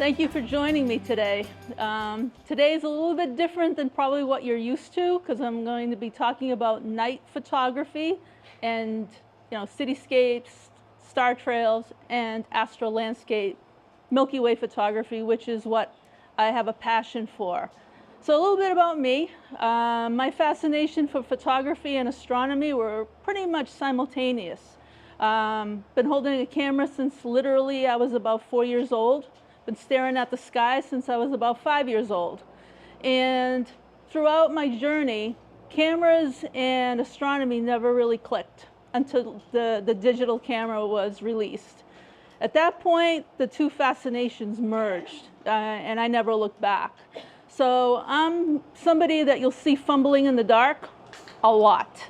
Thank you for joining me today. Today is a little bit different than probably what you're used to because I'm going to be talking about night photography and cityscapes, star trails, and astral landscape, Milky Way photography, which is what I have a passion for. So a little bit about me. My fascination for photography and astronomy were pretty much simultaneous. Been holding a camera since literally I was about 4 years old. Been staring at the sky since I was about 5 years old. And throughout my journey, cameras and astronomy never really clicked until the digital camera was released. At that point, the two fascinations merged, and I never looked back. So I'm somebody that you'll see fumbling in the dark a lot.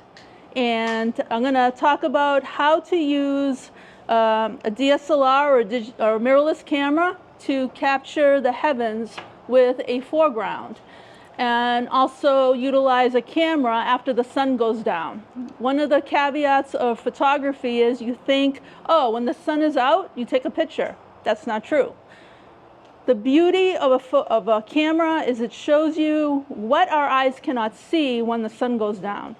And I'm going to talk about how to use a DSLR or mirrorless camera to capture the heavens with a foreground, and also utilize a camera after the sun goes down. One of the caveats of photography is you think, oh, when the sun is out, you take a picture. That's not true. The beauty of a camera is it shows you what our eyes cannot see when the sun goes down.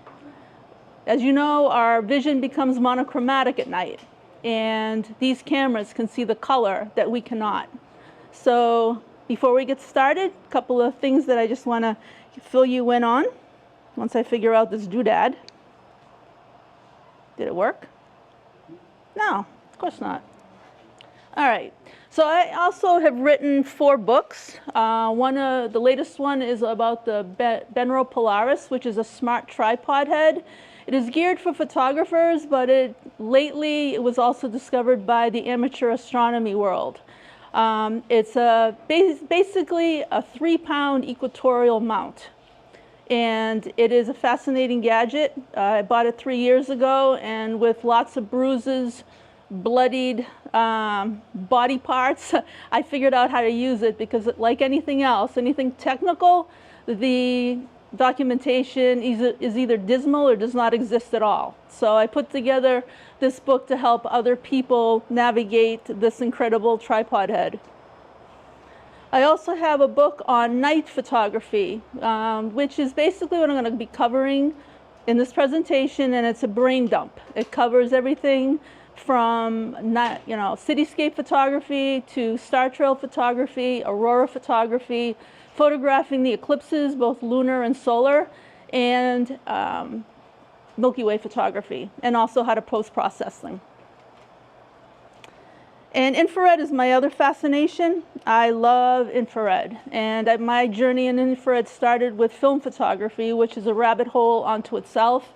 As you know, our vision becomes monochromatic at night, and these cameras can see the color that we cannot. So before we get started, a couple of things that I just want to fill you in on once I figure out this doodad. Did it work? No, of course not. All right. So I also have written 4 books. The latest one is about the Benro Polaris, which is a smart tripod head. It is geared for photographers, but lately it was also discovered by the amateur astronomy world. It's basically a 3-pound equatorial mount, and it is a fascinating gadget. I bought it 3 years ago, and with lots of bruises, bloodied body parts, I figured out how to use it because, like anything else, anything technical, the documentation is either dismal or does not exist at all. So I put together this book to help other people navigate this incredible tripod head. I also have a book on night photography, which is basically what I'm going to be covering in this presentation, and it's a brain dump. It covers everything from cityscape photography to star trail photography, aurora photography, photographing the eclipses, both lunar and solar, and Milky Way photography, and also how to post-process them. And infrared is my other fascination. I love infrared, and my journey in infrared started with film photography, which is a rabbit hole unto itself.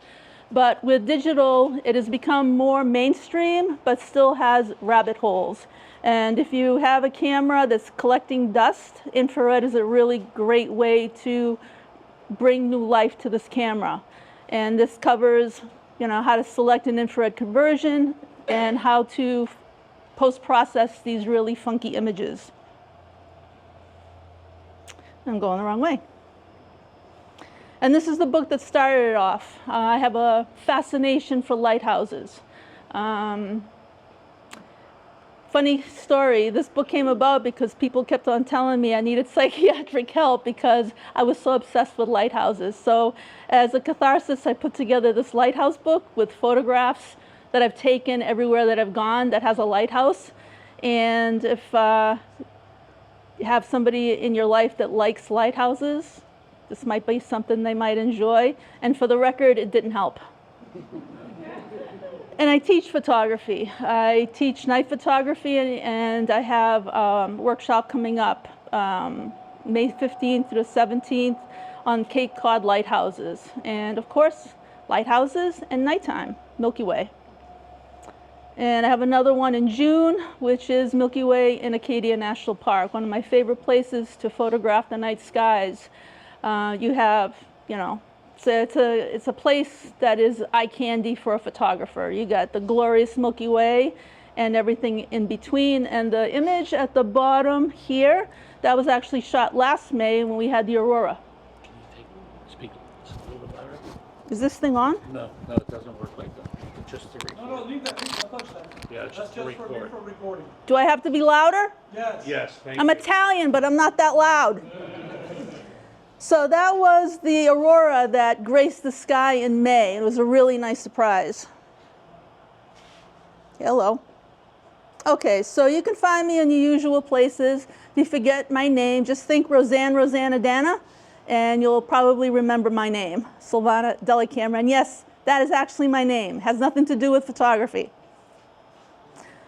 But with digital, it has become more mainstream, but still has rabbit holes. And if you have a camera that's collecting dust, infrared is a really great way to bring new life to this camera. And this covers, how to select an infrared conversion and how to post-process these really funky images. I'm going the wrong way. And this is the book that started it off. I have a fascination for lighthouses. Funny story, this book came about because people kept on telling me I needed psychiatric help because I was so obsessed with lighthouses. So as a catharsis, I put together this lighthouse book with photographs that I've taken everywhere that I've gone that has a lighthouse. And if you have somebody in your life that likes lighthouses, this might be something they might enjoy. And for the record, it didn't help. And I teach photography. I teach night photography, and I have a workshop coming up May 15th through the 17th on Cape Cod lighthouses. And of course, lighthouses and nighttime, Milky Way. And I have another one in June, which is Milky Way in Acadia National Park, one of my favorite places to photograph the night skies. You have, it's a place that is eye candy for a photographer. You got the glorious Milky Way and everything in between. And the image at the bottom here, that was actually shot last May when we had the aurora. Can you speak a little bit louder? Is this thing on? No, it doesn't work like that. You can just to record. No, leave that, don't touch that. Yeah, it's That's just to just for record. recording. Do I have to be louder? Yes. Yes, thank I'm you. Italian, but I'm not that loud. So that was the aurora that graced the sky in May. It was a really nice surprise. Hello. Okay, so you can find me in the usual places. If you forget my name, just think Rosanna Dana, and you'll probably remember my name, Silvana Della. And yes, that is actually my name. It has nothing to do with photography.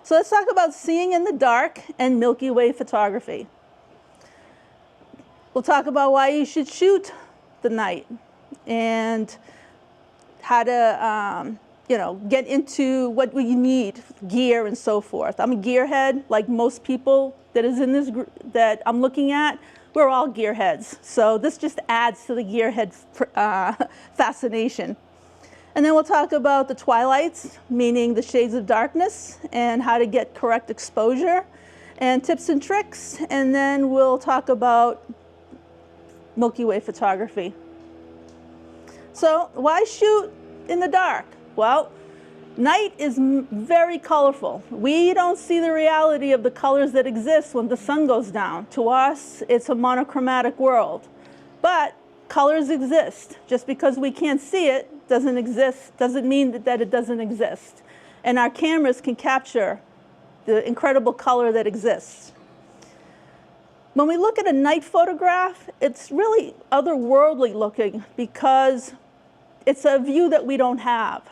So let's talk about seeing in the dark and Milky Way photography. We'll talk about why you should shoot the night and how to get into what you need, gear and so forth. I'm a gearhead, like most people that is in this group that I'm looking at. We're all gearheads. So this just adds to the gearhead fascination. And then we'll talk about the twilights, meaning the shades of darkness, and how to get correct exposure, and tips and tricks. And then we'll talk about Milky Way photography. So why shoot in the dark? Well, night is very colorful. We don't see the reality of the colors that exist when the sun goes down. To us, it's a monochromatic world. But colors exist. Just because we can't see it doesn't mean that it doesn't exist. And our cameras can capture the incredible color that exists. When we look at a night photograph, it's really otherworldly looking because it's a view that we don't have.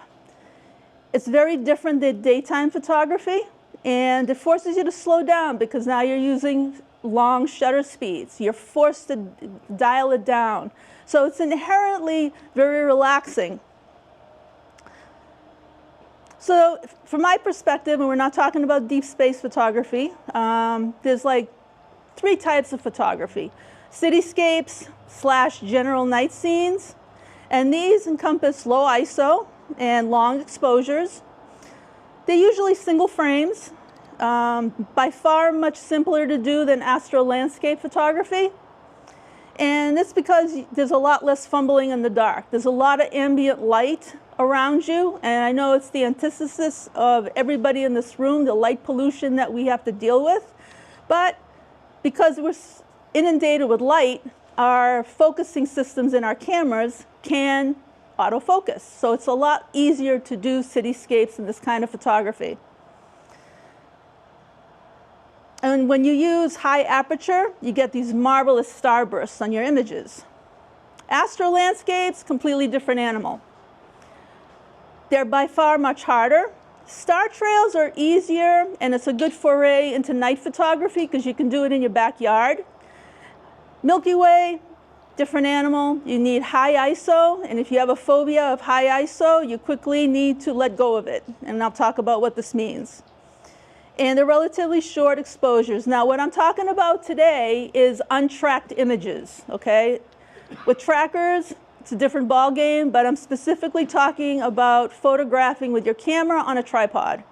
It's very different than daytime photography, and it forces you to slow down because now you're using long shutter speeds. You're forced to dial it down. So it's inherently very relaxing. So from my perspective, and we're not talking about deep space photography, there's like 3 types of photography. Cityscapes / general night scenes, and these encompass low ISO and long exposures. They're usually single frames, by far much simpler to do than astro landscape photography. And it's because there's a lot less fumbling in the dark. There's a lot of ambient light around you, and I know it's the antithesis of everybody in this room, the light pollution that we have to deal with. But because we're inundated with light, our focusing systems in our cameras can autofocus. So it's a lot easier to do cityscapes and this kind of photography. And when you use high aperture, you get these marvelous starbursts on your images. Astro landscapes, completely different animal. They're by far much harder. Star trails are easier, and it's a good foray into night photography because you can do it in your backyard. Milky Way, different animal. You need high ISO, and if you have a phobia of high ISO, you quickly need to let go of it. And I'll talk about what this means. And they're relatively short exposures. Now, what I'm talking about today is untracked images, okay? With trackers, it's a different ball game, but I'm specifically talking about photographing with your camera on a tripod.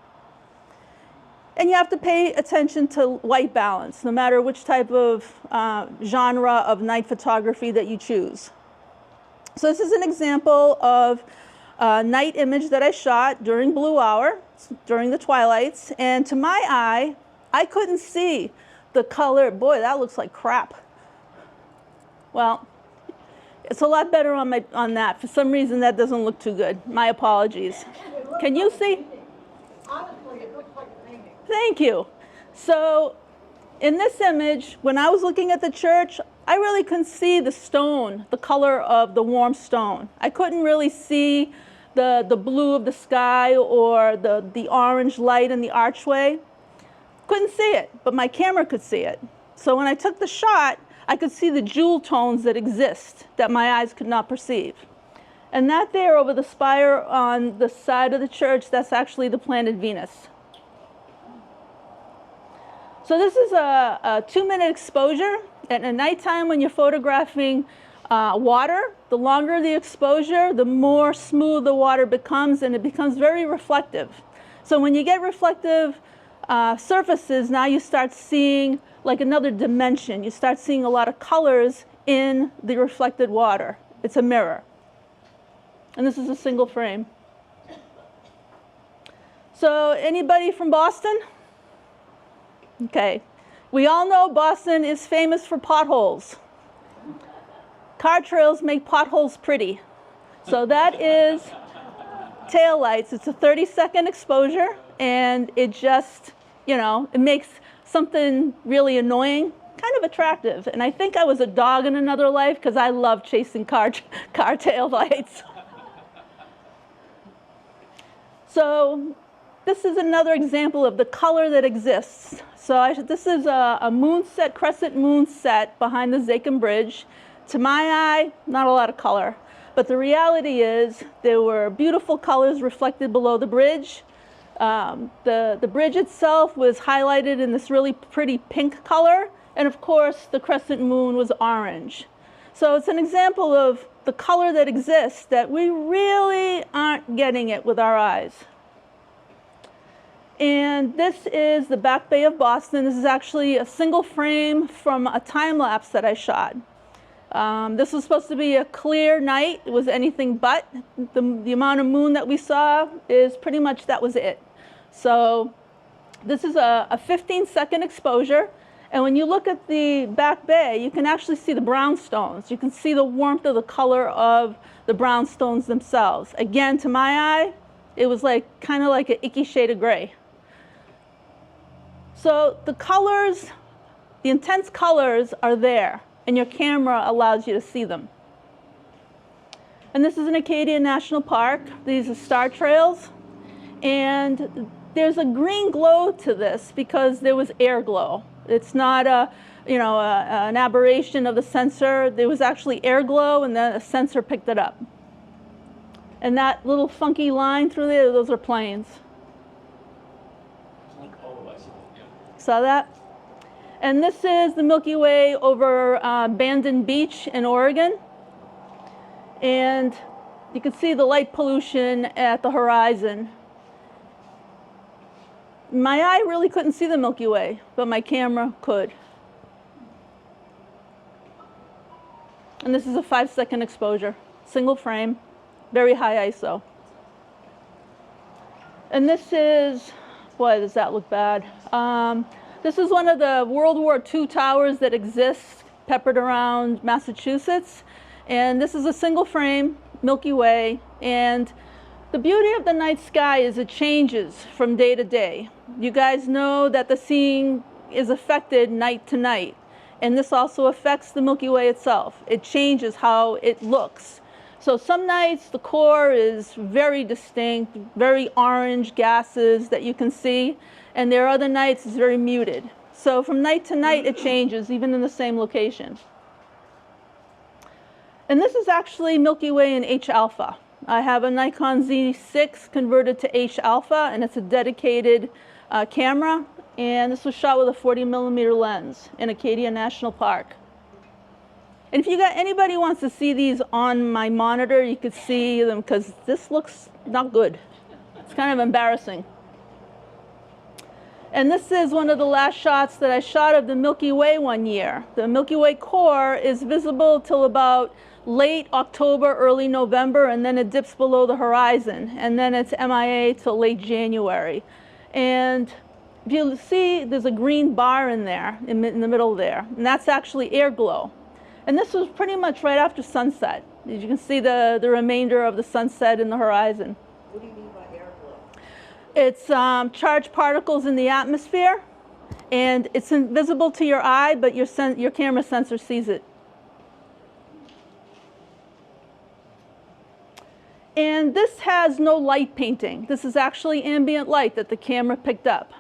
And you have to pay attention to white balance, no matter which type of genre of night photography that you choose. So this is an example of a night image that I shot during blue hour, during the twilights, and to my eye, I couldn't see the color. Boy, that looks like crap. Well, it's a lot better on that. For some reason, that doesn't look too good. My apologies. Can you see? Honestly, it looks like a painting. Thank you. So in this image, when I was looking at the church, I really couldn't see the stone, the color of the warm stone. I couldn't really see the blue of the sky or the orange light in the archway. Couldn't see it, but my camera could see it. So when I took the shot, I could see the jewel tones that exist that my eyes could not perceive. And that there over the spire on the side of the church, that's actually the planet Venus. So this is a 2-minute exposure. At nighttime when you're photographing water, the longer the exposure, the more smooth the water becomes, and it becomes very reflective. So when you get reflective surfaces, now you start seeing like another dimension. You start seeing a lot of colors in the reflected water. It's a mirror. And this is a single frame. So anybody from Boston? Okay. We all know Boston is famous for potholes. Car trails make potholes pretty. So that is taillights. It's a 30-second exposure, and it just, it makes something really annoying kind of attractive. And I think I was a dog in another life because I love chasing car taillights. So this is another example of the color that exists. So this is a moon set, crescent moon set behind the Zakim Bridge. To my eye, not a lot of color. But the reality is there were beautiful colors reflected below the bridge. The bridge itself was highlighted in this really pretty pink color. And of course, the crescent moon was orange. So it's an example of the color that exists that we really aren't getting it with our eyes. And this is the Back Bay of Boston. This is actually a single frame from a time lapse that I shot. This was supposed to be a clear night. It was anything but. The amount of moon that we saw is pretty much that was it. So this is a 15-second exposure. And when you look at the Back Bay, you can actually see the brownstones. You can see the warmth of the color of the brownstones themselves. Again, to my eye, it was kind of like an icky shade of gray. So the colors, the intense colors are there, and your camera allows you to see them. And this is in Acadia National Park. These are star trails. And there's a green glow to this because there was air glow. It's not an aberration of the sensor. There was actually air glow, and then a sensor picked it up. And that little funky line through there, those are planes. Saw that? And this is the Milky Way over Bandon Beach in Oregon. And you can see the light pollution at the horizon. My eye really couldn't see the Milky Way, but my camera could. And this is a 5-second exposure, single frame, very high ISO. And this is, boy, does that look bad. This is one of the World War II towers that exists peppered around Massachusetts. And this is a single frame Milky Way. And the beauty of the night sky is it changes from day to day. You guys know that the seeing is affected night to night. And this also affects the Milky Way itself. It changes how it looks. So some nights the core is very distinct, very orange gases that you can see. And there are other nights it's very muted. So from night to night it changes, even in the same location. And this is actually Milky Way in H alpha. I have a Nikon Z6 converted to H alpha, and it's a dedicated camera. And this was shot with a 40mm lens in Acadia National Park. And if you got anybody wants to see these on my monitor, you could see them because this looks not good. It's kind of embarrassing. And this is one of the last shots that I shot of the Milky Way one year. The Milky Way core is visible till about late October, early November, and then it dips below the horizon. And then it's MIA till late January. And if you see, there's a green bar in there, in the middle there. And that's actually air glow. And this was pretty much right after sunset. As you can see the remainder of the sunset in the horizon. What do you mean by air glow? It's charged particles in the atmosphere, and it's invisible to your eye, but your camera sensor sees it. And this has no light painting. This is actually ambient light that the camera picked up.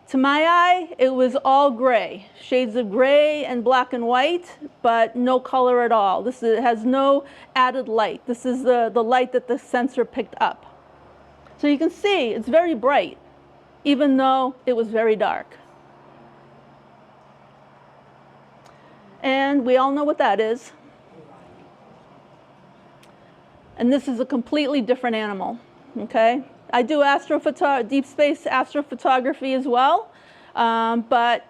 To my eye, it was all gray, shades of gray and black and white, but no color at all. It has no added light. This is the light that the sensor picked up. So you can see it's very bright, even though it was very dark. And we all know what that is. And this is a completely different animal, okay? I do deep space astrophotography as well, but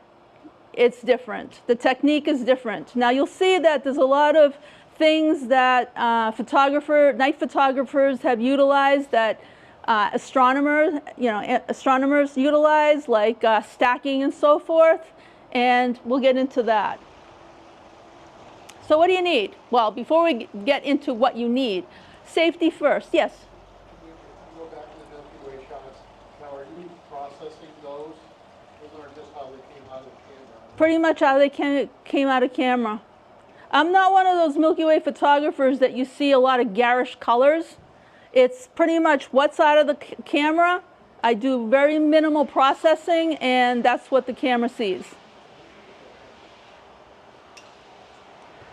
it's different. The technique is different. Now you'll see that there's a lot of things that night photographers have utilized that astronomers utilize, like stacking and so forth, and we'll get into that. So what do you need? Well, before we get into what you need, safety first. Yes? Can you go back to the Milky Way shots? Now, are you processing those? Those aren't just how they came out of the camera. Pretty much how they came out of camera. I'm not one of those Milky Way photographers that you see a lot of garish colors. It's pretty much what's out of the camera. I do very minimal processing, and that's what the camera sees.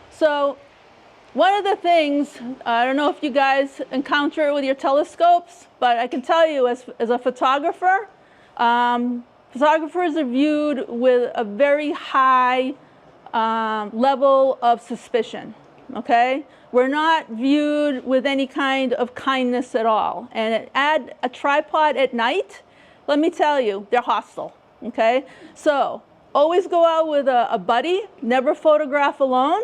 So one of the things, I don't know if you guys encounter it with your telescopes, but I can tell you as a photographer, photographers are viewed with a very high level of suspicion, okay? We're not viewed with any kind of kindness at all. And add a tripod at night, let me tell you, they're hostile, okay? So always go out with a buddy, never photograph alone,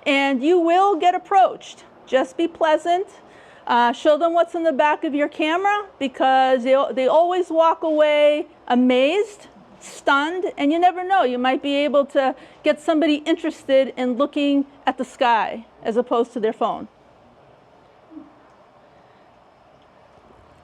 and you will get approached. Just be pleasant. Show them what's in the back of your camera, because they always walk away amazed, stunned, and you never know. You might be able to get somebody interested in looking at the sky as opposed to their phone.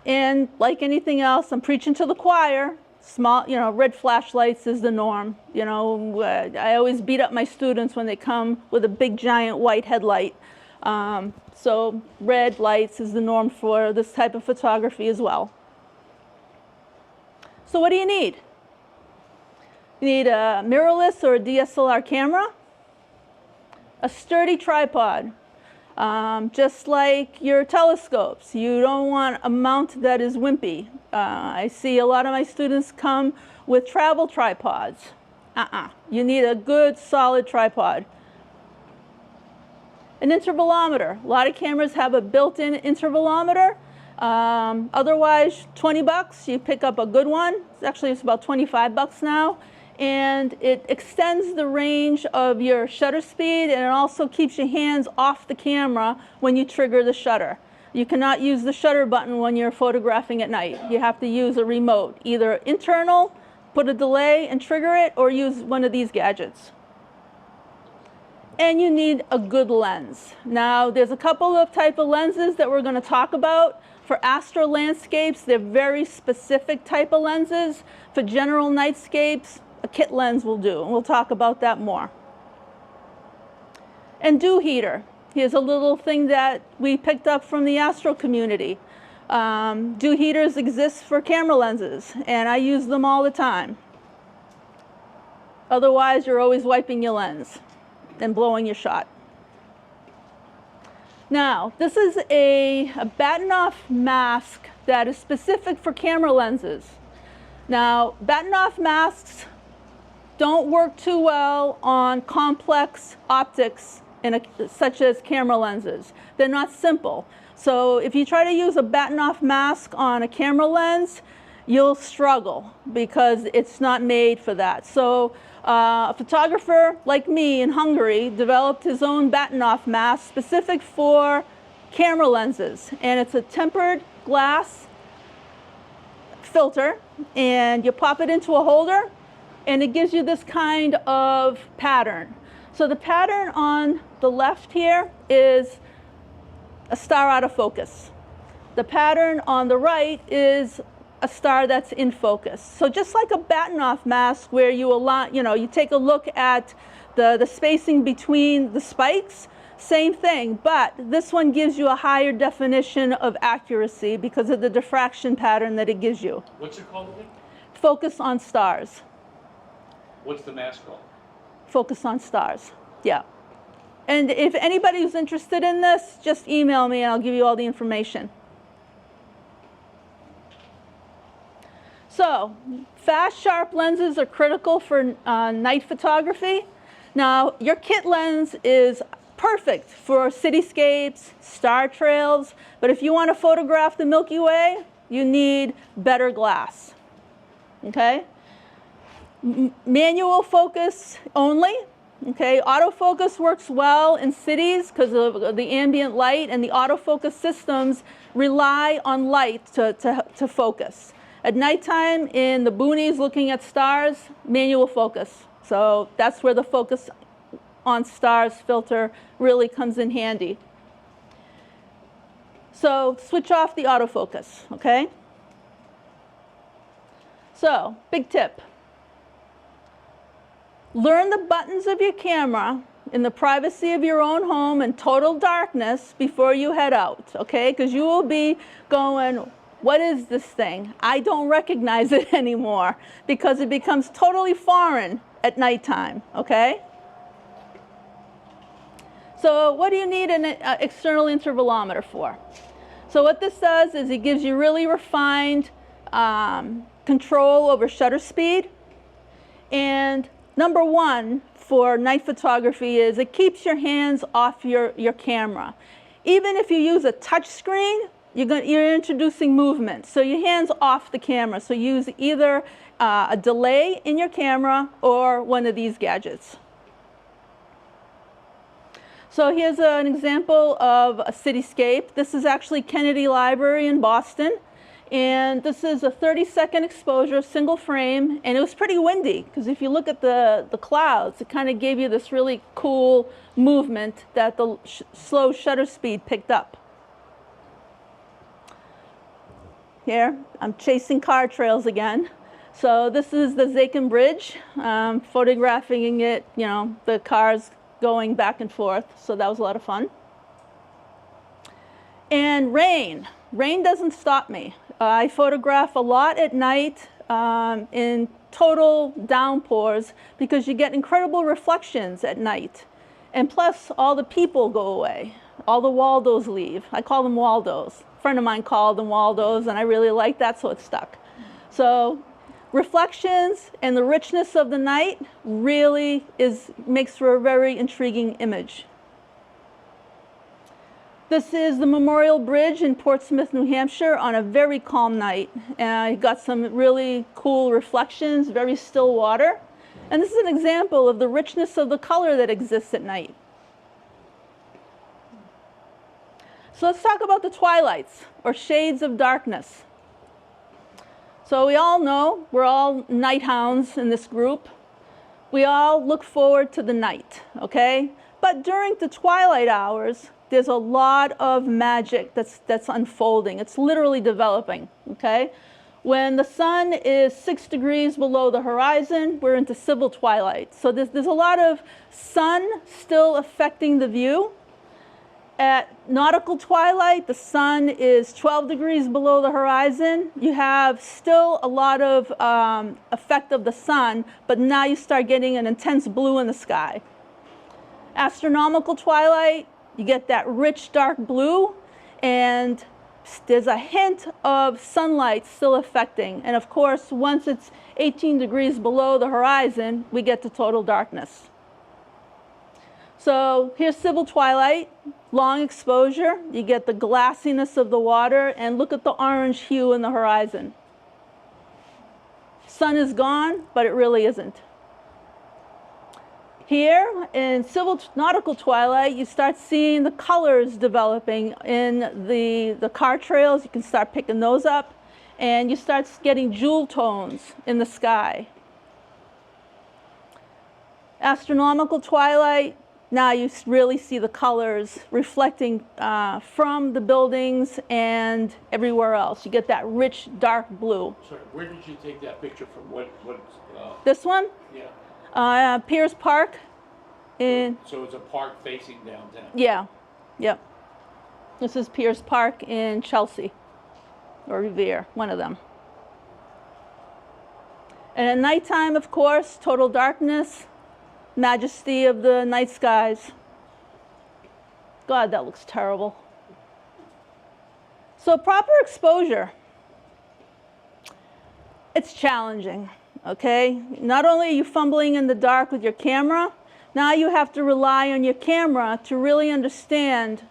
And like anything else, I'm preaching to the choir. Small, red flashlights is the norm. I always beat up my students when they come with a big giant white headlight. So red lights is the norm for this type of photography as well. So what do you need? You need a mirrorless or a DSLR camera, a sturdy tripod, just like your telescopes. You don't want a mount that is wimpy. I see a lot of my students come with travel tripods. You need a good solid tripod. An intervalometer. A lot of cameras have a built-in intervalometer. Otherwise, 20 bucks, you pick up a good one. It's about 25 bucks now. And it extends the range of your shutter speed, and it also keeps your hands off the camera when you trigger the shutter. You cannot use the shutter button when you're photographing at night. You have to use a remote, either internal, put a delay and trigger it, or use one of these gadgets. And you need a good lens. Now, there's a couple of type of lenses that we're going to talk about. For astro landscapes, they're very specific type of lenses. For general nightscapes, a kit lens will do, and we'll talk about that more. And dew heater. Here's a little thing that we picked up from the astro community. Dew heaters exist for camera lenses, and I use them all the time. Otherwise, you're always wiping your lens and blowing your shot. Now, this is a batten-off mask that is specific for camera lenses. Now, batten-off masks don't work too well on complex optics such as camera lenses. They're not simple. So if you try to use a batten-off mask on a camera lens, you'll struggle because it's not made for that. So a photographer like me in Hungary developed his own batten-off mask specific for camera lenses. And it's a tempered glass filter, and you pop it into a holder, and it gives you this kind of pattern. So the pattern on the left here is a star out of focus. The pattern on the right is a star that's in focus. So just like a batten-off mask where you take a look at the spacing between the spikes, same thing, but this one gives you a higher definition of accuracy because of the diffraction pattern that it gives you. What's it called again? Focus on stars. What's the mask called? Focus on stars, yeah. And if anybody's interested in this, just email me and I'll give you all the information. So, fast, sharp lenses are critical for night photography. Now, your kit lens is perfect for cityscapes, star trails, but if you want to photograph the Milky Way, you need better glass, okay? Manual focus only. Okay, autofocus works well in cities because of the ambient light, and the autofocus systems rely on light to focus. At nighttime, in the boonies looking at stars, manual focus. So that's where the focus on stars filter really comes in handy. So switch off the autofocus, okay? So, big tip. Learn the buttons of your camera in the privacy of your own home in total darkness before you head out, okay? Because you will be going, what is this thing? I don't recognize it anymore, because it becomes totally foreign at nighttime, okay? So what do you need an external intervalometer for? So what this does is it gives you really refined control over shutter speed. And number one for night photography is it keeps your hands off your camera. Even if you use a touch screen, you're introducing movement. So your hands off the camera. So use either a delay in your camera or one of these gadgets. So here's an example of a cityscape. This is actually Kennedy Library in Boston. And this is a 30-second exposure, single frame, and it was pretty windy, because if you look at the clouds, it kind of gave you this really cool movement that the slow shutter speed picked up. Here, I'm chasing car trails again. So this is the Zakin Bridge, photographing it, the cars going back and forth, so that was a lot of fun. And rain. Rain doesn't stop me. I photograph a lot at night in total downpours because you get incredible reflections at night. And plus, all the people go away. All the Waldos leave. I call them Waldos. A friend of mine called them Waldos, and I really like that, so it stuck. So reflections and the richness of the night really makes for a very intriguing image. This is the Memorial Bridge in Portsmouth, New Hampshire on a very calm night. And I got some really cool reflections, very still water. And this is an example of the richness of the color that exists at night. So let's talk about the twilights, or shades of darkness. So we all know, we're all night hounds in this group. We all look forward to the night, okay? But during the twilight hours, there's a lot of magic that's unfolding. It's literally developing, okay? When the sun is 6 degrees below the horizon, we're into civil twilight. So there's a lot of sun still affecting the view. At nautical twilight, the sun is 12 degrees below the horizon. You have still a lot of effect of the sun, but now you start getting an intense blue in the sky. Astronomical twilight, you get that rich dark blue, and there's a hint of sunlight still affecting. And of course, once it's 18 degrees below the horizon, we get to total darkness. So here's civil twilight, long exposure. You get the glassiness of the water, and look at the orange hue in the horizon. Sun is gone, but it really isn't. Here in civil nautical twilight, you start seeing the colors developing in the car trails. You can start picking those up, and you start getting jewel tones in the sky. Astronomical twilight, now you really see the colors reflecting from the buildings and everywhere else. You get that rich dark blue. Sorry, where did you take that picture from? This one? Yeah. Piers Park. So it's a park facing downtown. Yeah, yep. This is Piers Park in Chelsea, or Revere, one of them. And at nighttime, of course, total darkness, majesty of the night skies. God, that looks terrible. So proper exposure. It's challenging. Okay, not only are you fumbling in the dark with your camera, now you have to rely on your camera to really understand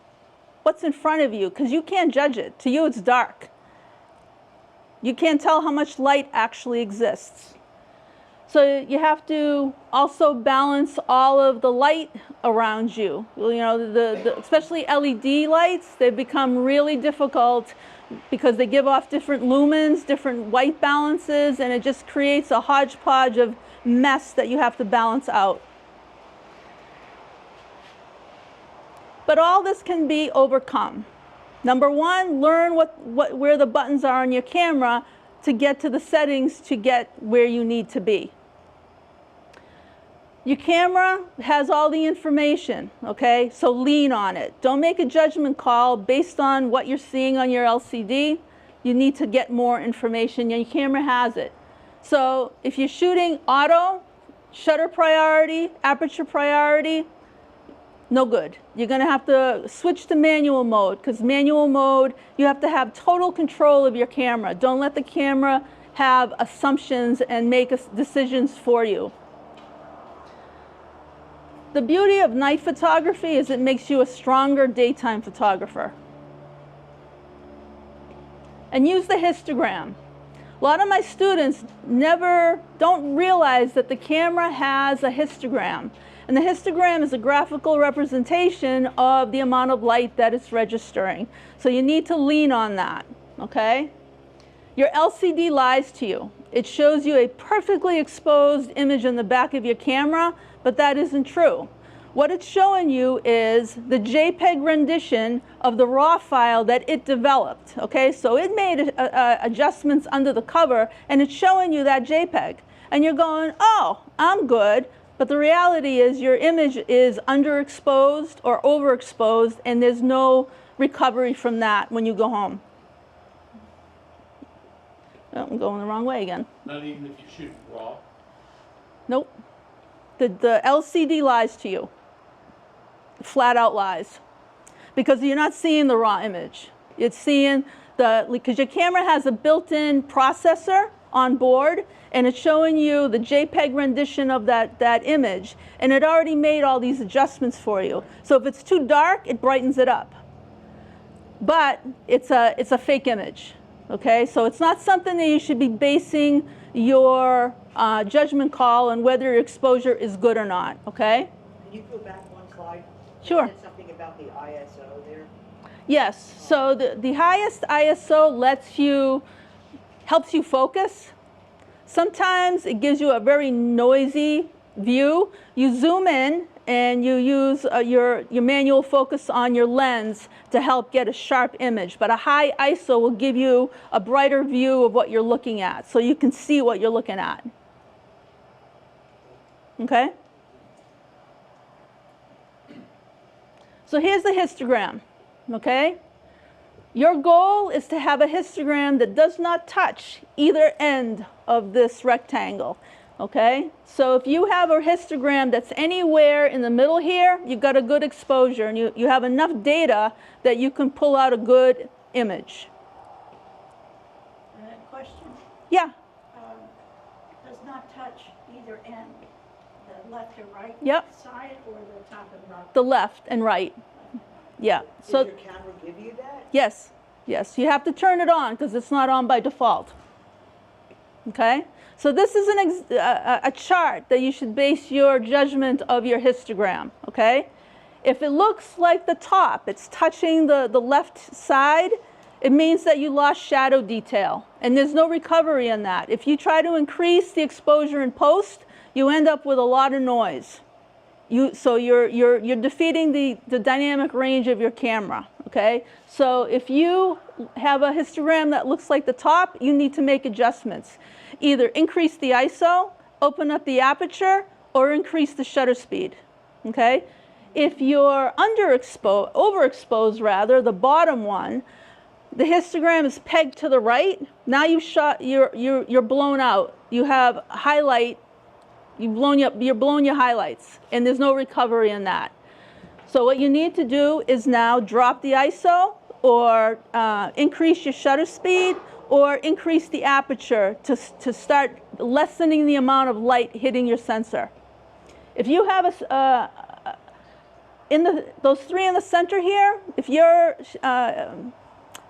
what's in front of you, because you can't judge it. To you, it's dark. You can't tell how much light actually exists. So you have to also balance all of the light around you. You know, especially LED lights, they've become really difficult because they give off different lumens, different white balances, and it just creates a hodgepodge of mess that you have to balance out. But all this can be overcome. Number one, learn where the buttons are on your camera to get to the settings to get where you need to be. Your camera has all the information, okay? So lean on it. Don't make a judgment call based on what you're seeing on your LCD. You need to get more information, and your camera has it. So if you're shooting auto, shutter priority, aperture priority, no good. You're going to have to switch to manual mode, because manual mode, you have to have total control of your camera. Don't let the camera have assumptions and make decisions for you. The beauty of night photography is it makes you a stronger daytime photographer. And use the histogram. A lot of my students don't realize that the camera has a histogram. And the histogram is a graphical representation of the amount of light that it's registering. So you need to lean on that, okay? Your LCD lies to you. It shows you a perfectly exposed image in the back of your camera, but that isn't true. What it's showing you is the JPEG rendition of the RAW file that it developed, okay? So it made adjustments under the cover, and it's showing you that JPEG. And you're going, oh, I'm good. But the reality is your image is underexposed or overexposed, and there's no recovery from that when you go home. Oh, I'm going the wrong way again. Not even if you shoot raw? Nope. The LCD lies to you. Flat out lies. Because you're not seeing the raw image. It's seeing because your camera has a built-in processor on board, and it's showing you the JPEG rendition of that image, and it already made all these adjustments for you. So if it's too dark, it brightens it up. But it's a fake image, okay? So it's not something that you should be basing your judgment call on whether your exposure is good or not, okay? Can you go back one slide? Sure. You said something about the ISO there. Yes, so the highest ISO helps you focus. Sometimes it gives you a very noisy view. You zoom in and you use your manual focus on your lens to help get a sharp image. But a high ISO will give you a brighter view of what you're looking at, so you can see what you're looking at. Okay? So here's the histogram, okay? Your goal is to have a histogram that does not touch either end of this rectangle, okay? So if you have a histogram that's anywhere in the middle here, you've got a good exposure, and you have enough data that you can pull out a good image. Question, Yeah, does not touch either end, the left or right Yep. side or the top and bottom? the left and right. Yeah, so Does your camera give you that? yes, yes, you have to turn it on because it's not on by default. Okay, so this is a chart that you should base your judgment of your histogram. Okay, if it looks like the top, it's touching the left side, it means that you lost shadow detail, and there's no recovery in that. If you try to increase the exposure in post, you end up with a lot of noise. So you're defeating the dynamic range of your camera, okay? So if you have a histogram that looks like the top, you need to make adjustments. Either increase the ISO, open up the aperture, or increase the shutter speed, okay? If you're overexposed rather, the bottom one, the histogram is pegged to the right. Now you're blown out. You have highlight. You're blowing your highlights, and there's no recovery in that. So what you need to do is now drop the ISO, or increase your shutter speed, or increase the aperture to start lessening the amount of light hitting your sensor. If you have those three in the center here, if your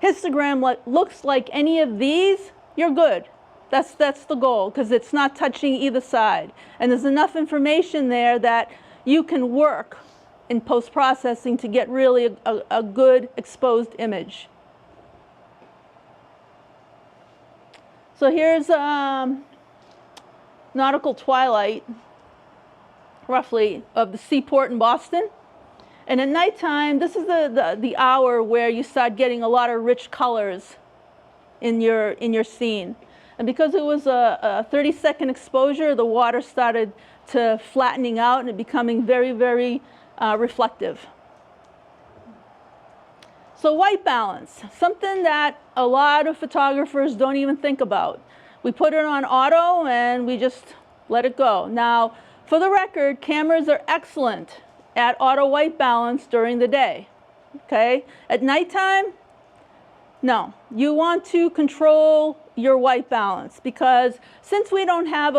histogram looks like any of these, you're good. That's the goal, because it's not touching either side. And there's enough information there that you can work in post-processing to get really a good exposed image. So here's nautical twilight, roughly, of the seaport in Boston. And at nighttime, this is the hour where you start getting a lot of rich colors in your scene. And because it was a 30-second exposure, the water started to flattening out and it becoming very, very reflective. So white balance, something that a lot of photographers don't even think about. We put it on auto and we just let it go. Now, for the record, cameras are excellent at auto white balance during the day. Okay? At nighttime, no. You want to control your white balance, because since we don't have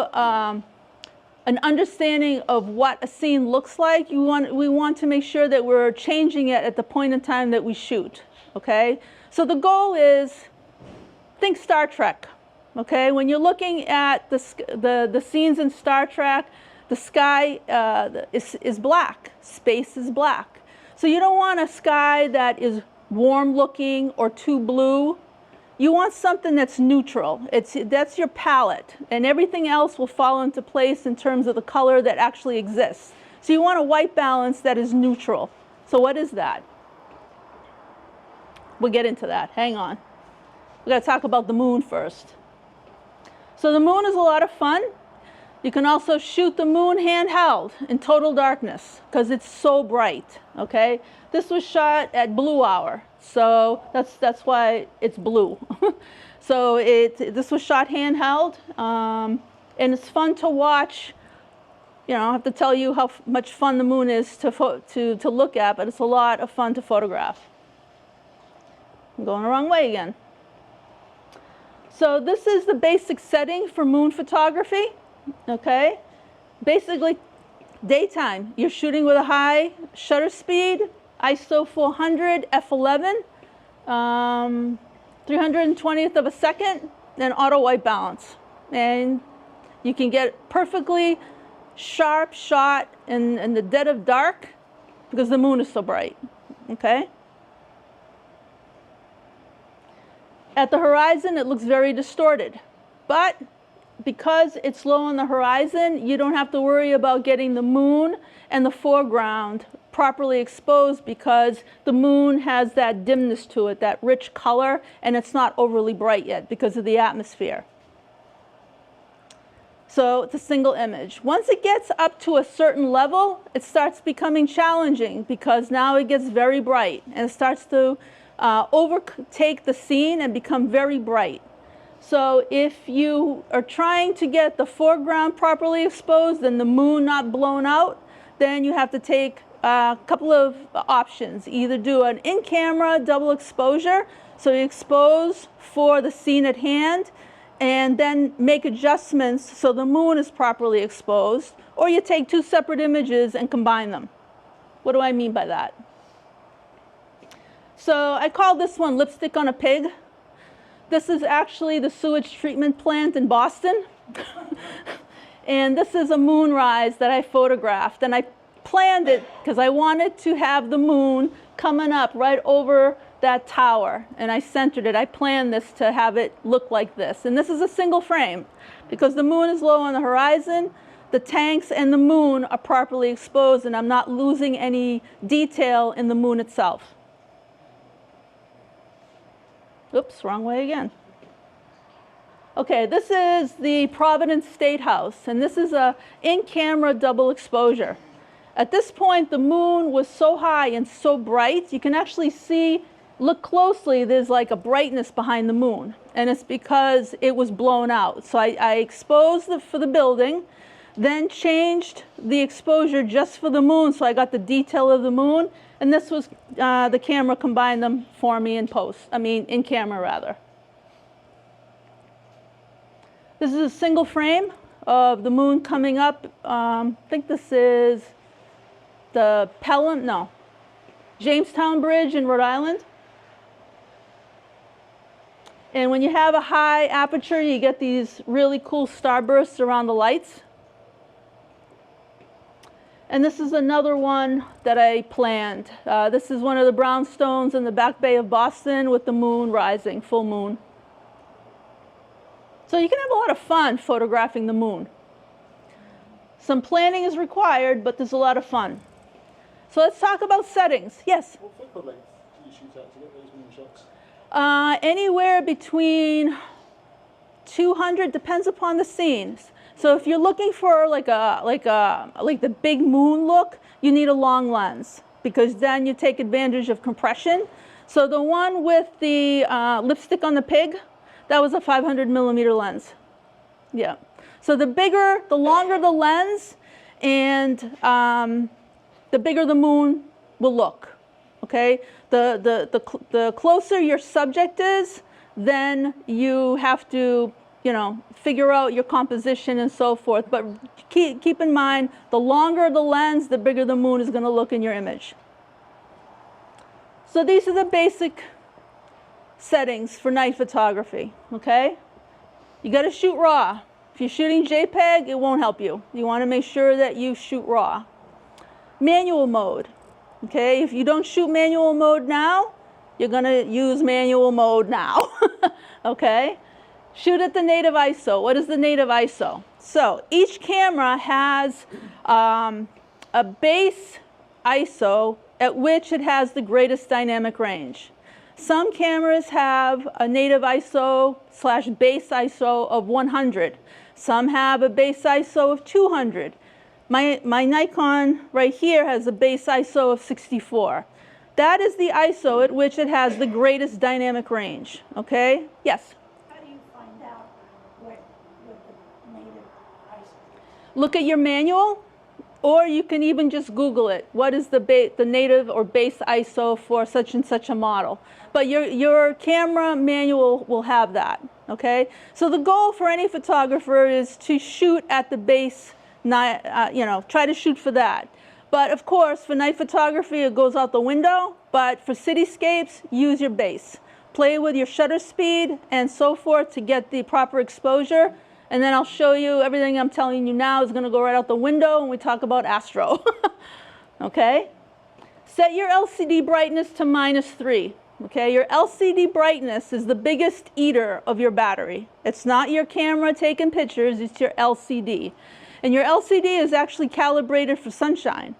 an understanding of what a scene looks like, we want to make sure that we're changing it at the point in time that we shoot. Okay? So the goal is, think Star Trek. Okay? When you're looking at the scenes in Star Trek, the sky is black. Space is black. So you don't want a sky that is warm looking or too blue. You want something that's neutral. That's your palette, and everything else will fall into place in terms of the color that actually exists. So you want a white balance that is neutral. So what is that? We'll get into that. Hang on. We've got to talk about the moon first. So the moon is a lot of fun. You can also shoot the moon handheld in total darkness because it's so bright. Okay? This was shot at blue hour, so that's why it's blue. So this was shot handheld, and it's fun to watch. You know, I don't have to tell you how much fun the moon is to look at, but it's a lot of fun to photograph. I'm going the wrong way again. So this is the basic setting for moon photography. Okay, basically daytime. You're shooting with a high shutter speed, ISO 400 f11, 320th of a second, and auto white balance, and you can get perfectly sharp shot in the dead of dark because the moon is so bright. Okay. At the horizon, it looks very distorted, but because it's low on the horizon, you don't have to worry about getting the moon and the foreground properly exposed, because the moon has that dimness to it, that rich color, and it's not overly bright yet because of the atmosphere. So it's a single image. Once it gets up to a certain level, it starts becoming challenging because now it gets very bright and it starts to overtake the scene and become very bright. So if you are trying to get the foreground properly exposed and the moon not blown out, then you have to take a couple of options. Either do an in-camera double exposure, so you expose for the scene at hand, and then make adjustments so the moon is properly exposed, or you take two separate images and combine them. What do I mean by that? So I call this one lipstick on a pig. This is actually the sewage treatment plant in Boston. And this is a moonrise that I photographed. And I planned it because I wanted to have the moon coming up right over that tower. And I centered it. I planned this to have it look like this. And this is a single frame because the moon is low on the horizon. The tanks and the moon are properly exposed, and I'm not losing any detail in the moon itself. Oops, wrong way again. Okay, this is the Providence State House, and this is a in-camera double exposure. At this point, the moon was so high and so bright, you can actually see, look closely, there's like a brightness behind the moon, and it's because it was blown out. So I exposed for the building, then changed the exposure just for the moon, so I got the detail of the moon. And this was, the camera combined them for me in in camera rather. This is a single frame of the moon coming up. I think this is the Jamestown Bridge in Rhode Island. And when you have a high aperture, you get these really cool starbursts around the lights. And this is another one that I planned. This is one of the brownstones in the Back Bay of Boston with the moon rising, full moon. So you can have a lot of fun photographing the moon. Some planning is required, but there's a lot of fun. So let's talk about settings. Yes? What focal length do you shoot at to get those moon shots? Anywhere between 200, depends upon the scenes. So if you're looking for like the big moon look, you need a long lens because then you take advantage of compression. So the one with the lipstick on the pig, that was a 500 millimeter lens. Yeah. So the longer the lens, and the bigger the moon will look. Okay. The closer your subject is, then you have to, figure out your composition and so forth. But keep in mind, the longer the lens, the bigger the moon is going to look in your image. So these are the basic settings for night photography, okay? You got to shoot raw. If you're shooting JPEG, it won't help you. You want to make sure that you shoot raw. Manual mode, okay? If you don't shoot manual mode now, you're going to use manual mode now, okay? Shoot at the native ISO. What is the native ISO? So each camera has a base ISO at which it has the greatest dynamic range. Some cameras have a native ISO / base ISO of 100. Some have a base ISO of 200. My Nikon right here has a base ISO of 64. That is the ISO at which it has the greatest dynamic range, okay? Yes? How do you find out what the native ISO is? Look at your manual, or you can even just Google it. What is the native or base ISO for such and such a model? But your camera manual will have that, okay? So the goal for any photographer is to shoot at the base, try to shoot for that. But of course, for night photography, it goes out the window. But for cityscapes, use your base. Play with your shutter speed and so forth to get the proper exposure. And then I'll show you everything I'm telling you now is going to go right out the window when we talk about astro. Okay? Set your LCD brightness to -3. Okay? Your LCD brightness is the biggest eater of your battery. It's not your camera taking pictures, it's your LCD. And your LCD is actually calibrated for sunshine.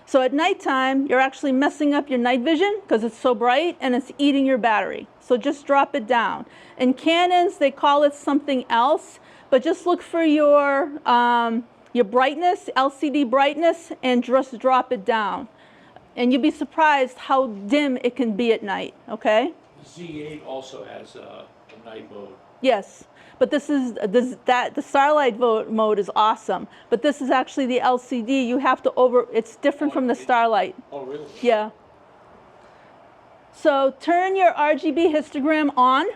So at nighttime, you're actually messing up your night vision because it's so bright and it's eating your battery. So just drop it down. In Canons, they call it something else, but just look for your brightness, LCD brightness, and just drop it down. And you'll be surprised how dim it can be at night, okay? The Z8 also has a night mode. Yes. But the Starlight mode is awesome. But this is actually the LCD. You have to it's different from the Starlight. Oh, really? Yeah. So turn your RGB histogram on,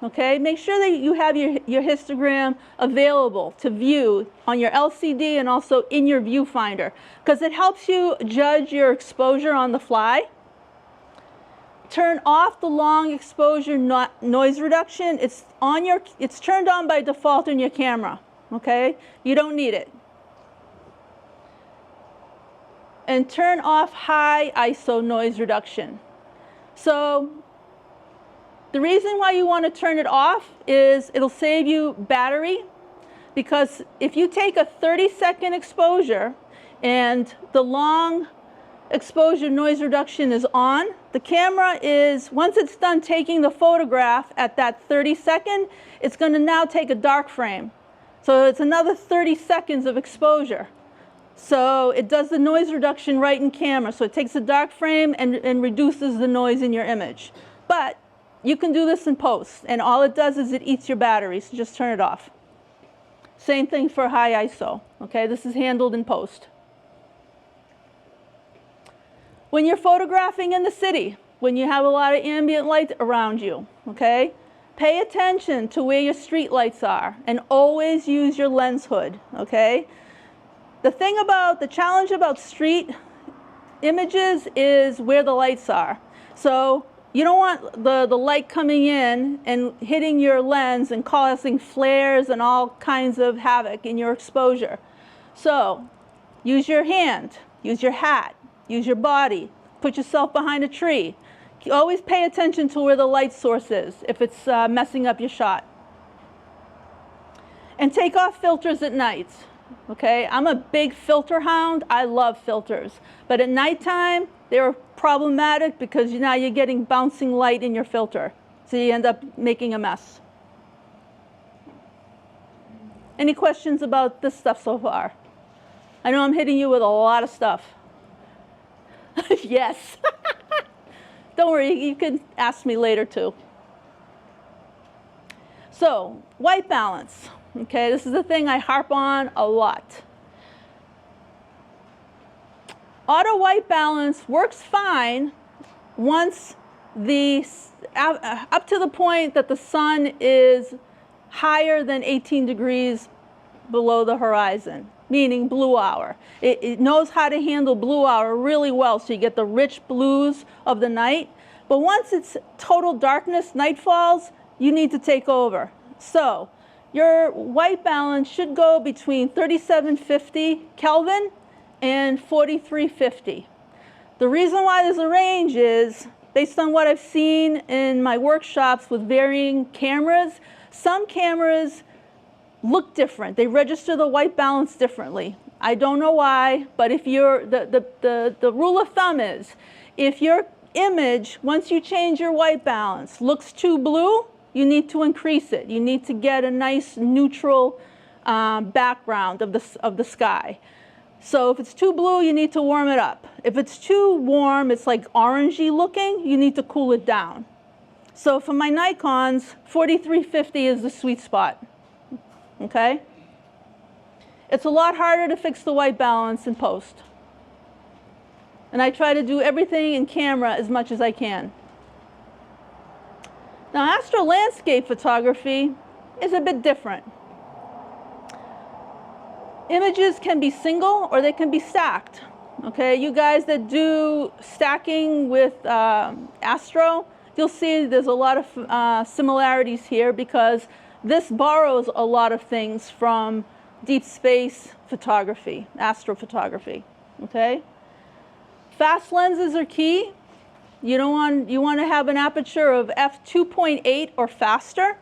okay? Make sure that you have your histogram available to view on your LCD and also in your viewfinder, because it helps you judge your exposure on the fly. Turn off the long exposure noise reduction. It's turned on by default in your camera, okay? You don't need it. And turn off high ISO noise reduction. So the reason why you want to turn it off is it'll save you battery, because if you take a 30-second exposure and the long exposure noise reduction is on, the camera is, once it's done taking the photograph at that 30-second, it's going to now take a dark frame. So it's another 30 seconds of exposure. So it does the noise reduction right in camera. So it takes a dark frame and reduces the noise in your image. But you can do this in post, and all it does is it eats your battery, so just turn it off. Same thing for high ISO, okay? This is handled in post. When you're photographing in the city, when you have a lot of ambient light around you, okay, pay attention to where your street lights are and always use your lens hood, okay? The challenge about street images is where the lights are. So you don't want the light coming in and hitting your lens and causing flares and all kinds of havoc in your exposure. So use your hand, use your hat, use your body, put yourself behind a tree. Always pay attention to where the light source is if it's messing up your shot. And take off filters at night. Okay, I'm a big filter hound. I love filters. But at nighttime, they're problematic because now you're getting bouncing light in your filter. So you end up making a mess. Any questions about this stuff so far? I know I'm hitting you with a lot of stuff. Yes. Don't worry, you can ask me later too. So, white balance. Okay, this is the thing I harp on a lot. Auto white balance works fine once up to the point that the sun is higher than 18 degrees below the horizon, meaning blue hour. It knows how to handle blue hour really well, so you get the rich blues of the night. But once it's total darkness, night falls, you need to take over. So your white balance should go between 3750 Kelvin and 4350. The reason why there's a range is based on what I've seen in my workshops with varying cameras. Some cameras look different. They register the white balance differently. I don't know why, but if you're, the rule of thumb is, if your image, once you change your white balance, looks too blue, you need to increase it. You need to get a nice neutral background of the sky. So if it's too blue, you need to warm it up. If it's too warm, it's like orangey looking, you need to cool it down. So for my Nikons, 4350 is the sweet spot. Okay? It's a lot harder to fix the white balance in post. And I try to do everything in camera as much as I can. Now, astro landscape photography is a bit different. Images can be single or they can be stacked. Okay, you guys that do stacking with astro, you'll see there's a lot of similarities here because this borrows a lot of things from deep space photography, astrophotography. Okay, fast lenses are key. You want to have an aperture of f2.8 or faster.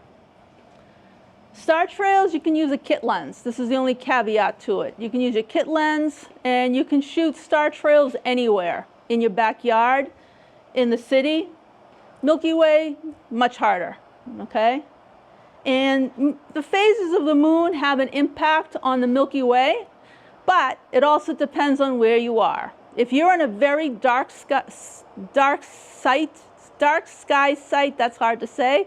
Star trails, you can use a kit lens. This is the only caveat to it. You can use a kit lens and you can shoot star trails anywhere, in your backyard, in the city. Milky Way, much harder, okay? And the phases of the moon have an impact on the Milky Way, but it also depends on where you are. If you're in a very dark sky site, that's hard to say,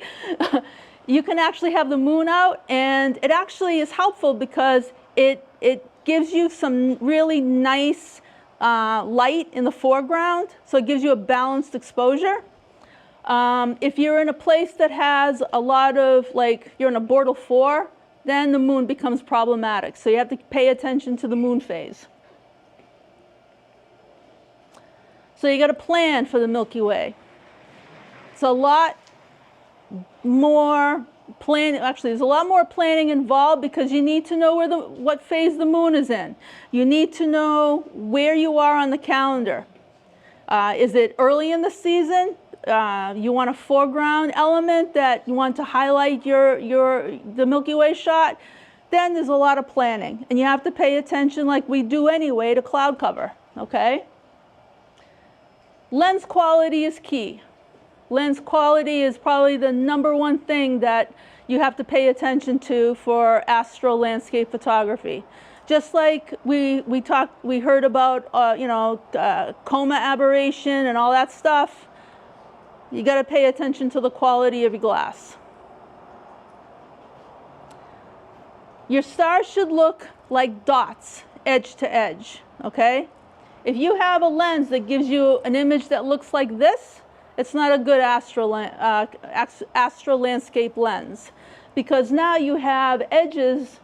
you can actually have the moon out, and it actually is helpful because it gives you some really nice light in the foreground, so it gives you a balanced exposure. If you're in a place that has a lot of, like, you're in a Bortle 4, then the moon becomes problematic, so you have to pay attention to the moon phase. So you got to plan for the Milky Way. It's a lot more planning. Actually, there's a lot more planning involved because you need to know what phase the moon is in. You need to know where you are on the calendar. Is it early in the season? You want a foreground element that you want to highlight the Milky Way shot? Then there's a lot of planning, and you have to pay attention, like we do anyway, to cloud cover. Okay. Lens quality is key. Lens quality is probably the #1 thing that you have to pay attention to for astro landscape photography. Just like we heard about coma aberration and all that stuff. You got to pay attention to the quality of your glass. Your stars should look like dots, edge to edge. Okay. If you have a lens that gives you an image that looks like this, it's not a good astro landscape lens, because now you have edges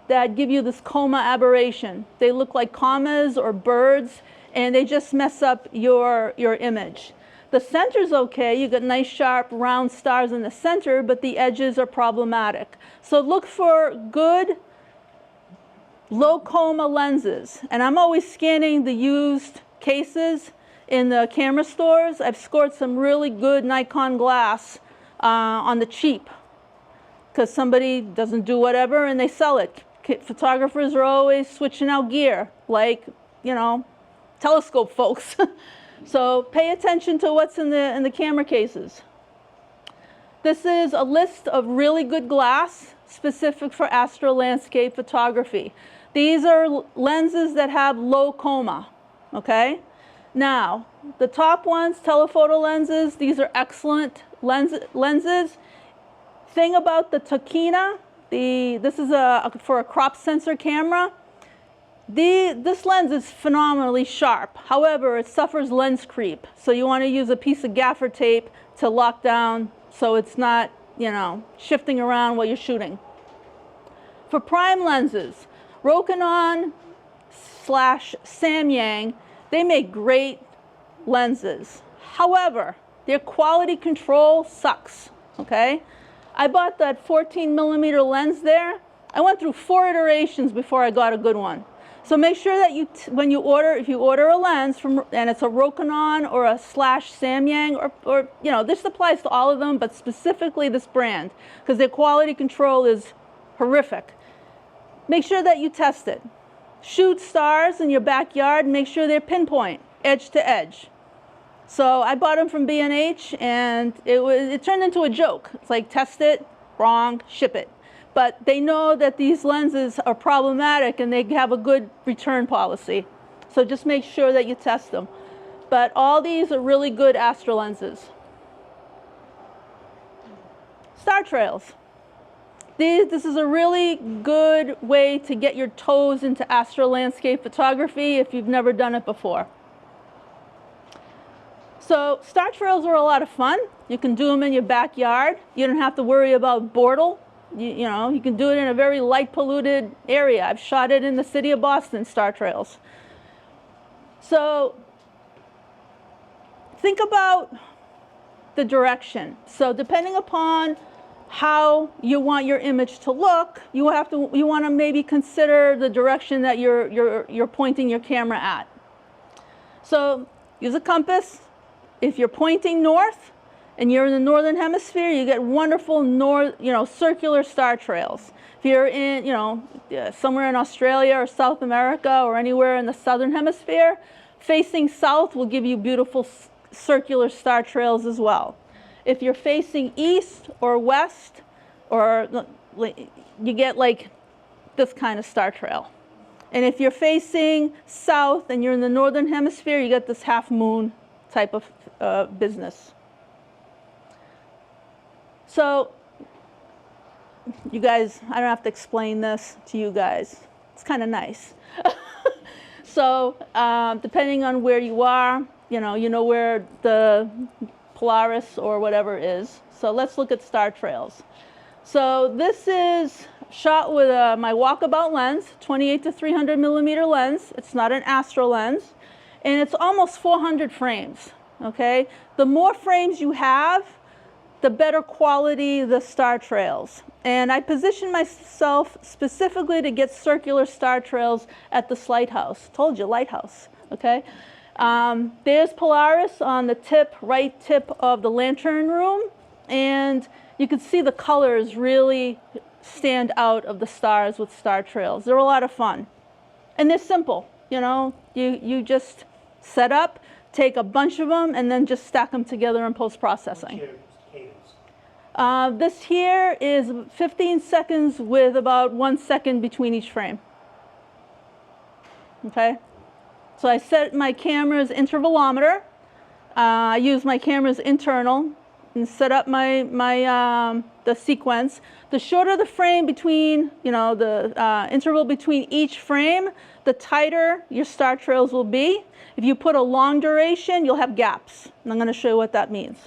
that give you this coma aberration. They look like commas or birds, and they just mess up your image. The center's okay. You got nice sharp round stars in the center, but the edges are problematic. So look for good low coma lenses. And I'm always scanning the used cases in the camera stores. I've scored some really good Nikon glass on the cheap because somebody doesn't do whatever and they sell it. Photographers are always switching out gear, like, you know, telescope folks. So pay attention to what's in the camera cases. This is a list of really good glass specific for astro landscape photography. These are lenses that have low coma, okay? Now, the top ones, telephoto lenses, these are excellent lenses. Thing about the Tokina, this is for a crop sensor camera. This lens is phenomenally sharp. However, it suffers lens creep. So you want to use a piece of gaffer tape to lock down so it's not, you know, shifting around while you're shooting. For prime lenses, Rokinon / Samyang, they make great lenses. However, their quality control sucks, okay? I bought that 14mm lens there. I went through 4 iterations before I got a good one. So make sure that if you order a lens and it's a Rokinon or a / Samyang or you know, this applies to all of them, but specifically this brand, because their quality control is horrific. Make sure that you test it. Shoot stars in your backyard, make sure they're pinpoint, edge to edge. So I bought them from B&H and it turned into a joke. It's like, test it, wrong, ship it. But they know that these lenses are problematic and they have a good return policy. So just make sure that you test them. But all these are really good astro lenses. Star trails. This is a really good way to get your toes into astro landscape photography if you've never done it before. So star trails are a lot of fun. You can do them in your backyard. You don't have to worry about bortle. You know, you can do it in a very light polluted area. I've shot it in the city of Boston, star trails. So think about the direction. So depending upon how you want your image to look, you want to maybe consider the direction that you're pointing your camera at. So use a compass. If you're pointing north and you're in the northern hemisphere, you get wonderful circular star trails. If you're in, somewhere in Australia or South America or anywhere in the southern hemisphere, facing south will give you beautiful circular star trails as well. If you're facing east or west, or you get like this kind of star trail. And if you're facing south and you're in the northern hemisphere, you get this half moon type of business. So you guys, I don't have to explain this to you guys. It's kind of nice. So depending on where you are, you know where the Polaris or whatever is. So let's look at star trails. So this is shot with my walkabout lens, 28 to 300 millimeter lens. It's not an astro lens. And it's almost 400 frames, okay? The more frames you have, the better quality the star trails. And I positioned myself specifically to get circular star trails at this lighthouse. Told you, lighthouse, okay? There's Polaris on the right tip of the lantern room. And you can see the colors really stand out of the stars with star trails. They're a lot of fun. And they're simple, you just set up, take a bunch of them, and then just stack them together in post-processing. This here is 15 seconds with about 1 second between each frame. Okay? So I set my camera's intervalometer. I use my camera's internal and set up the sequence. The shorter the frame between, the interval between each frame, the tighter your star trails will be. If you put a long duration, you'll have gaps. And I'm going to show you what that means.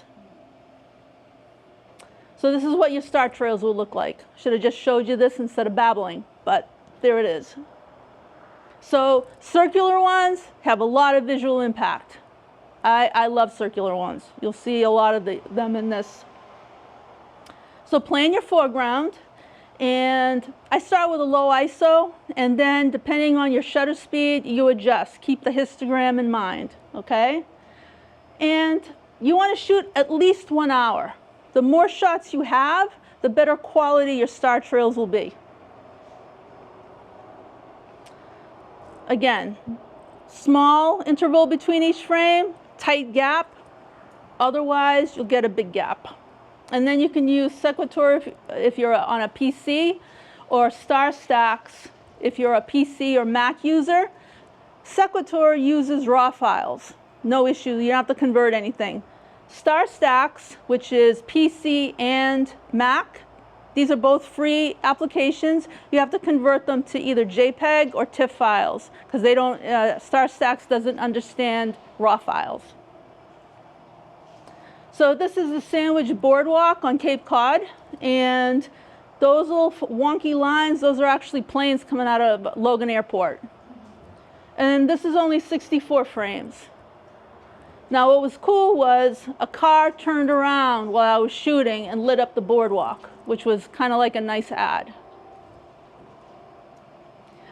So this is what your star trails will look like. Should have just showed you this instead of babbling, but there it is. So circular ones have a lot of visual impact. I love circular ones. You'll see a lot of them in this. So plan your foreground, and I start with a low ISO, and then depending on your shutter speed, you adjust. Keep the histogram in mind, okay? And you want to shoot at least 1 hour. The more shots you have, the better quality your star trails will be. Again, small interval between each frame, tight gap, otherwise you'll get a big gap. And then you can use Sequitur if you're on a PC, or Star Stacks if you're a PC or Mac user. Sequitur uses raw files, no issue, you don't have to convert anything. Star Stacks, which is PC and Mac, these are both free applications. You have to convert them to either JPEG or TIFF files, because they don't, Star Stacks doesn't understand raw files. So this is the Sandwich Boardwalk on Cape Cod, and those little wonky lines, those are actually planes coming out of Logan Airport. And this is only 64 frames. Now what was cool was a car turned around while I was shooting and lit up the boardwalk, which was kind of like a nice ad.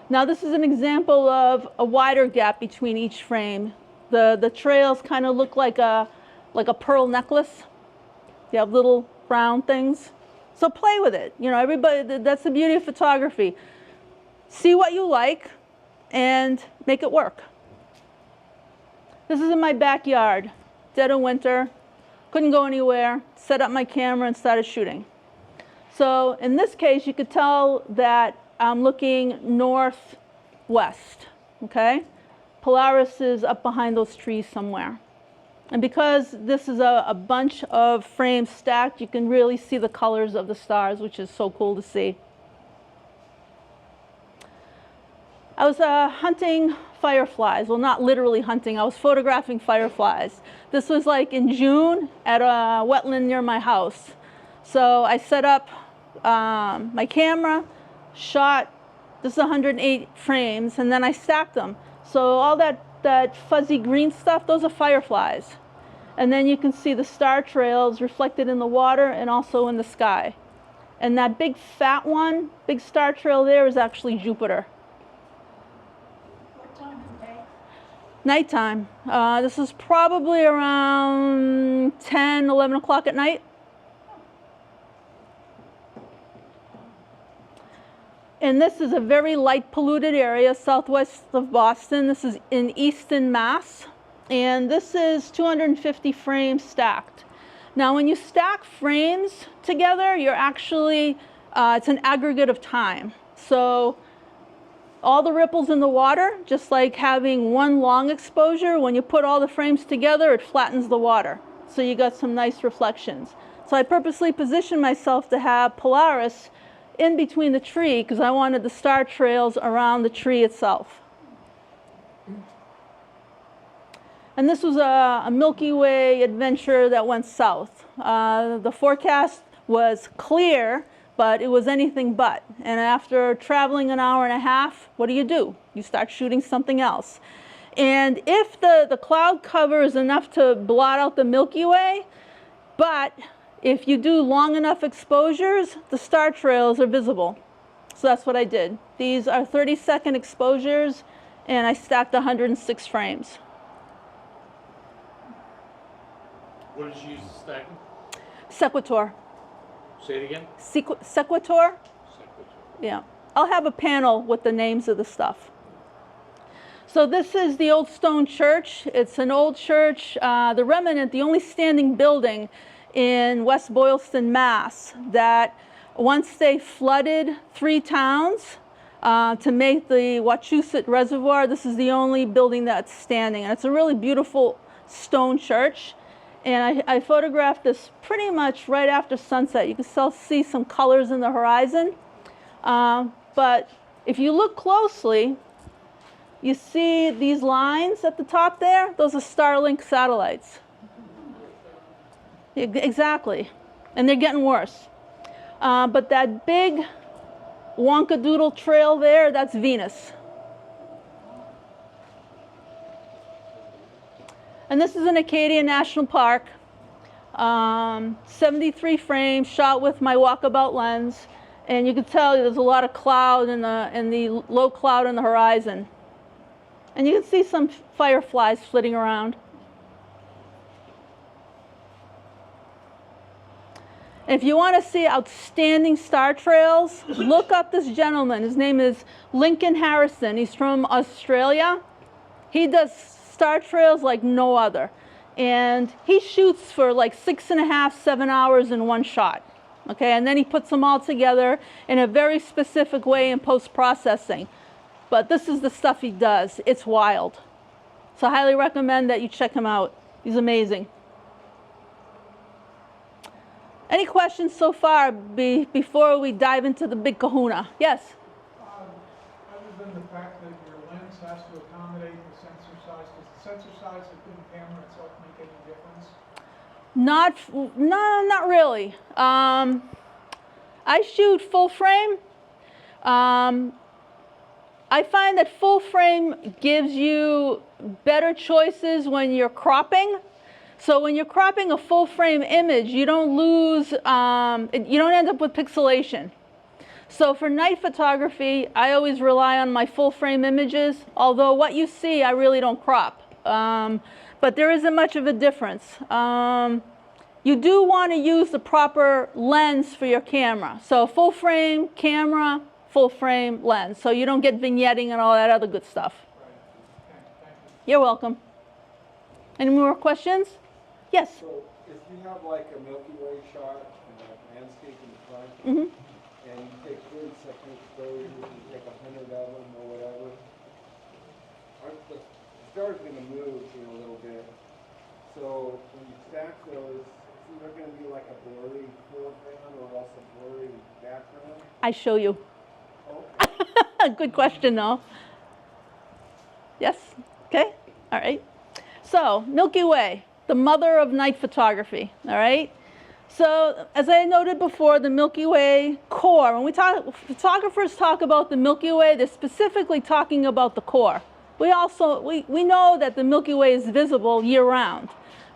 Now this is an example of a wider gap between each frame. The trails kind of look like a pearl necklace. You have little round things. So play with it. You know, everybody, that's the beauty of photography. See what you like and make it work. This is in my backyard, dead of winter, couldn't go anywhere, set up my camera and started shooting. So in this case, you could tell that I'm looking northwest, okay? Polaris is up behind those trees somewhere. And because this is a bunch of frames stacked, you can really see the colors of the stars, which is so cool to see. I was hunting fireflies. Well, not literally hunting. I was photographing fireflies. This was like in June at a wetland near my house. So I set up my camera, shot, this is 108 frames, and then I stacked them. So all that fuzzy green stuff, those are fireflies. And then you can see the star trails reflected in the water and also in the sky. And that big fat one, big star trail there, is actually Jupiter. What time of day? Nighttime. This is probably around 10, 11 o'clock at night. And this is a very light polluted area southwest of Boston. This is in Easton, Mass. And this is 250 frames stacked. Now when you stack frames together, you're actually, it's an aggregate of time. So all the ripples in the water, just like having one long exposure, when you put all the frames together, it flattens the water. So you got some nice reflections. So I purposely positioned myself to have Polaris in between the tree because I wanted the star trails around the tree itself. And this was a Milky Way adventure that went south. The forecast was clear, but it was anything but. And after traveling an hour and a half, what do? You start shooting something else. And if the cloud cover is enough to blot out the Milky Way, but if you do long enough exposures, the star trails are visible. So that's what I did. These are 30-second exposures, and I stacked 106 frames. What did you use to stack them? Sequitur. Say it again? Sequitur? Sequitur. Yeah. I'll have a panel with the names of the stuff. So this is the old stone church. It's an old church, the remnant, the only standing building in West Boylston, Mass, that once they flooded 3 towns to make the Wachusett Reservoir, this is the only building that's standing. And it's a really beautiful stone church. And I photographed this pretty much right after sunset. You can still see some colors in the horizon. But if you look closely, you see these lines at the top there? Those are Starlink satellites. Exactly. And they're getting worse. But that big wonkadoodle trail there, that's Venus. And this is in Acadia National Park. 73 frames, shot with my walkabout lens. And you can tell there's a lot of cloud in the low cloud on the horizon. And you can see some fireflies flitting around. And if you want to see outstanding star trails, look up this gentleman. His name is Lincoln Harrison. He's from Australia. He does star trails like no other. And he shoots for like 6.5, 7 hours in one shot. Okay, and then he puts them all together in a very specific way in post-processing. But this is the stuff he does. It's wild. So I highly recommend that you check him out. He's amazing. Any questions so far before we dive into the big kahuna? Yes? Other than the fact that your lens has to accommodate the sensor size, does the sensor size of the camera itself make any difference? Not really. I shoot full frame. I find that full frame gives you better choices when you're cropping. So when you're cropping a full frame image, you don't lose, you don't end up with pixelation. So for night photography, I always rely on my full frame images, although what you see, I really don't crop. But there isn't much of a difference. You do want to use the proper lens for your camera. So full frame camera, full frame lens, so you don't get vignetting and all that other good stuff. Right. Okay, thank you. You're welcome. Any more questions? Yes? So if you have like a Milky Way shot and a landscape in the front, Mm-hmm. and you take 30-second exposures, you take 100 of them or whatever, aren't the stars going to move, a little bit? So when you stack those, is there going to be like a blurry foreground or else a blurry background? I show you. Oh, Good question, though. Yes? Okay? All right. So, Milky Way, the mother of night photography. All right? So, as I noted before, the Milky Way core, when photographers talk about the Milky Way, they're specifically talking about the core. We know that the Milky Way is visible year-round.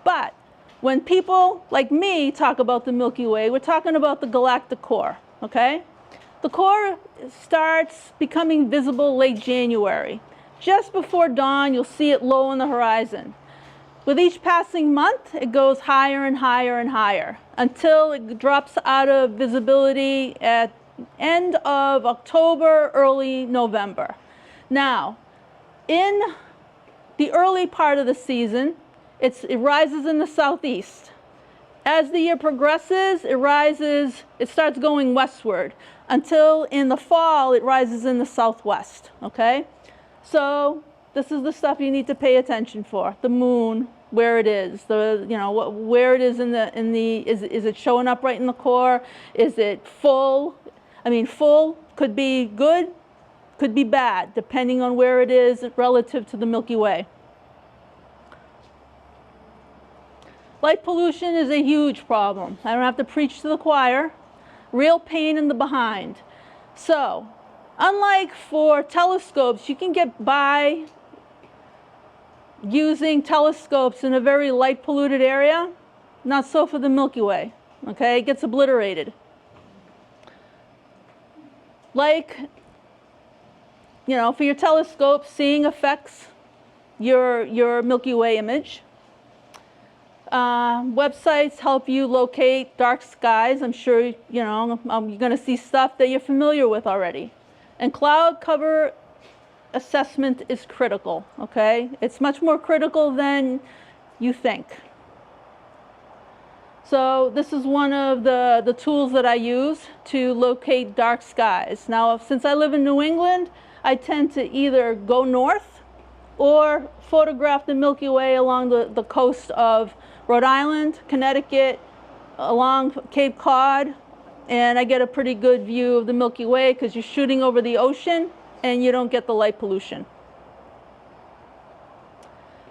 But when people like me talk about the Milky Way, we're talking about the galactic core, okay? The core starts becoming visible late January. Just before dawn, you'll see it low on the horizon. With each passing month, it goes higher and higher and higher until it drops out of visibility at end of October, early November. Now, in the early part of the season, it rises in the southeast. As the year progresses, it starts going westward until in the fall, it rises in the southwest, okay? So this is the stuff you need to pay attention for. The moon, where it is, where it is is it showing up right in the core? Is it full? I mean, full could be good, could be bad, depending on where it is relative to the Milky Way. Light pollution is a huge problem. I don't have to preach to the choir. Real pain in the behind. So, unlike for telescopes, you can get by using telescopes in a very light polluted area. Not so for the Milky Way. Okay, it gets obliterated. Like, for your telescope, seeing affects your Milky Way image. Websites help you locate dark skies. I'm sure, you're going to see stuff that you're familiar with already. And cloud cover assessment is critical, okay? It's much more critical than you think. So this is one of the tools that I use to locate dark skies. Now, since I live in New England, I tend to either go north or photograph the Milky Way along the coast of Rhode Island, Connecticut, along Cape Cod, and I get a pretty good view of the Milky Way because you're shooting over the ocean and you don't get the light pollution.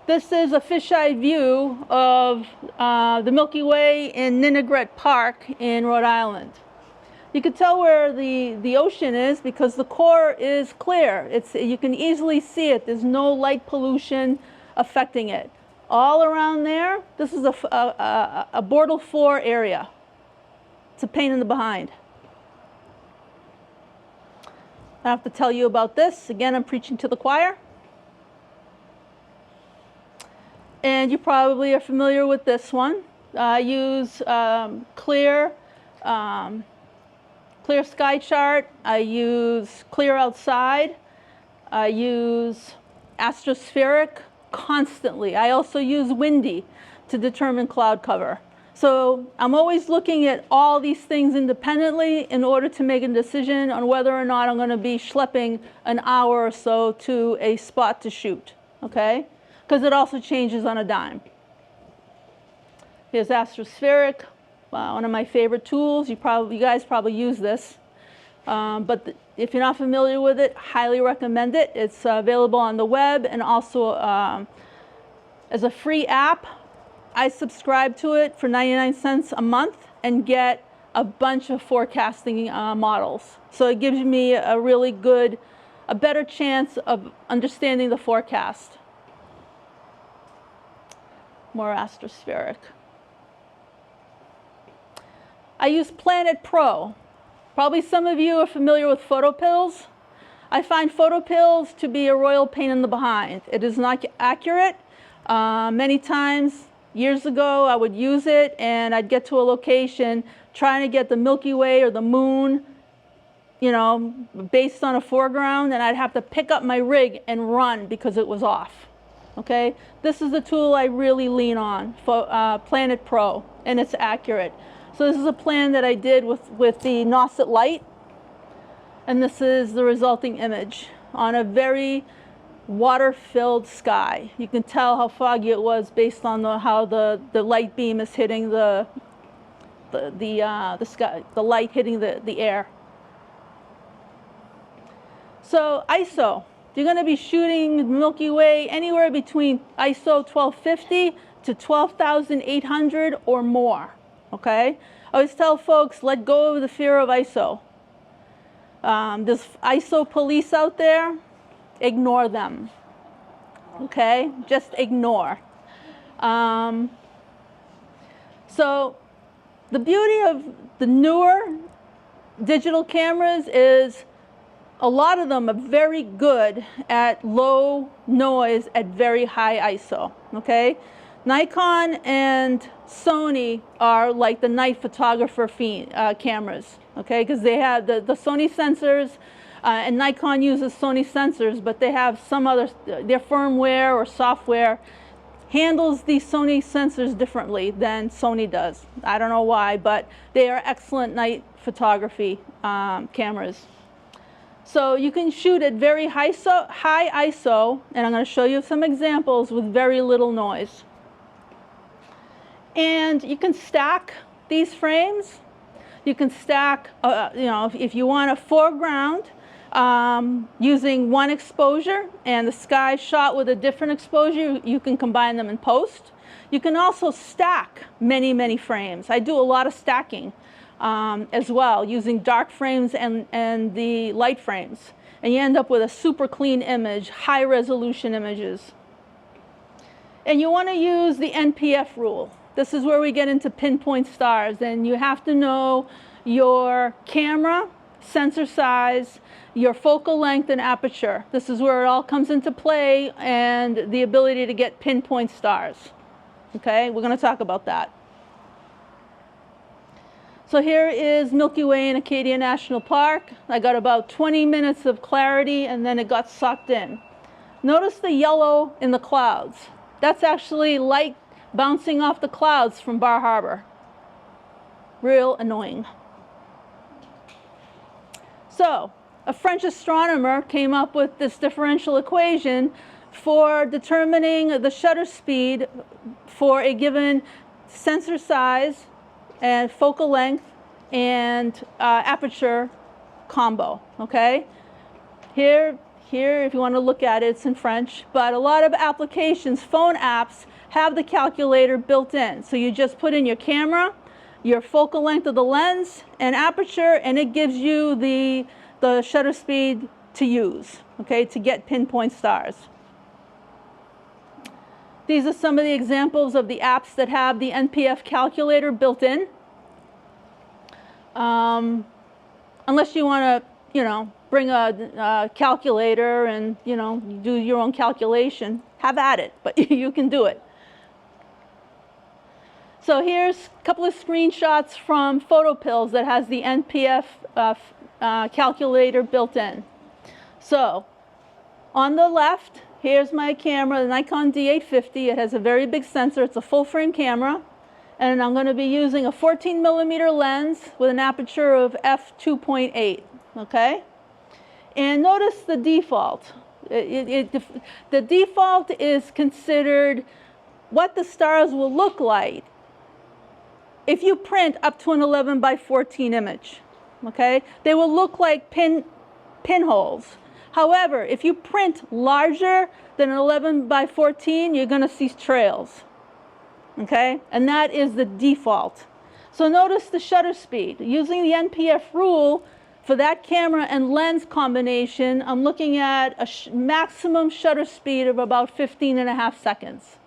This is a fisheye view of the Milky Way in Ninigret Park in Rhode Island. You can tell where the ocean is because the core is clear. You can easily see it. There's no light pollution affecting it. all around there, this is a Bortle 4 area. It's a pain in the behind. I have to tell you about this. Again, I'm preaching to the choir. And you probably are familiar with this one. I use clear sky chart. I use clear outside. I use astospheric constantly. I also use windy to determine cloud cover. So I'm always looking at all these things independently in order to make a decision on whether or not I'm going to be schlepping an hour or so to a spot to shoot, okay? Because it also changes on a dime. Here's astospheric, one of my favorite tools. You guys probably use this. But if you're not familiar with it, highly recommend it. It's available on the web and also as a free app. I subscribe to it for 99 cents a month and get a bunch of forecasting models. So it gives me a really good, a better chance of understanding the forecast. More astospheric. I use Planet Pro. Probably some of you are familiar with photo pills. I find photo pills to be a royal pain in the behind. It is not accurate. Many times, years ago, I would use it and I'd get to a location trying to get the Milky Way or the moon, you know, based on a foreground, and I'd have to pick up my rig and run because it was off. Okay? This is the tool I really lean on, Planet Pro, and it's accurate. So this is a plan that I did with the Nauset light, and this is the resulting image on a very water-filled sky. You can tell how foggy it was based on how the light beam is hitting the sky, the light hitting the air. So ISO, you're going to be shooting Milky Way anywhere between ISO 1250 to 12,800 or more. Okay? I always tell folks, let go of the fear of ISO. There's ISO police out there. Ignore them. Okay? Just ignore. So the beauty of the newer digital cameras is a lot of them are very good at low noise at very high ISO. Okay? Nikon and Sony are like the night photographer cameras, okay? Because they have the Sony sensors, and Nikon uses Sony sensors, but they have some other, their firmware or software handles these Sony sensors differently than Sony does. I don't know why, but they are excellent night photography cameras. So you can shoot at very high ISO, and I'm going to show you some examples with very little noise. And you can stack these frames. You can stack, you know, if you want a foreground using one exposure and the sky shot with a different exposure, you can combine them in post. You can also stack many, many frames. I do a lot of stacking as well, using dark frames and the light frames. And you end up with a super clean image, high resolution images. And you want to use the NPF rule. This is where we get into pinpoint stars, and you have to know your camera, sensor size, your focal length and aperture. This is where it all comes into play, and the ability to get pinpoint stars. Okay, we're going to talk about that. So here is Milky Way in Acadia National Park. I got about 20 minutes of clarity, and then it got sucked in. Notice the yellow in the clouds. That's actually light bouncing off the clouds from Bar Harbor. Real annoying. So, a French astronomer came up with this differential equation for determining the shutter speed for a given sensor size and focal length and aperture combo, okay? Here, if you want to look at it, it's in French, but a lot of applications, phone apps, have the calculator built in. So you just put in your camera, your focal length of the lens, and aperture, and it gives you the shutter speed to use, okay, to get pinpoint stars. These are some of the examples of the apps that have the NPF calculator built in. Unless you want to, bring a calculator and, do your own calculation, have at it, but you can do it. So here's a couple of screenshots from PhotoPills that has the NPF calculator built in. So on the left, here's my camera, the Nikon D850. It has a very big sensor. It's a full frame camera. And I'm going to be using a 14mm lens with an aperture of f2.8, okay? And notice the default. The default is considered what the stars will look like if you print up to an 11:14 image, okay? They will look like pinholes. However, if you print larger than an 11:14, you're going to see trails, okay? And that is the default. So notice the shutter speed. Using the NPF rule for that camera and lens combination, I'm looking at a maximum shutter speed of about 15.5 seconds.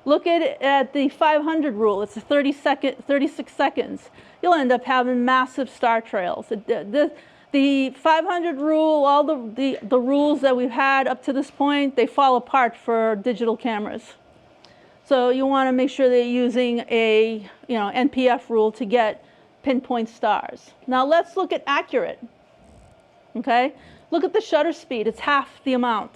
Look at the 500 rule. It's 36 seconds. You'll end up having massive star trails. The 500 rule, all the rules that we've had up to this point, they fall apart for digital cameras. So you want to make sure that you're using a NPF rule to get pinpoint stars. Now let's look at accurate. Okay? Look at the shutter speed. It's half the amount.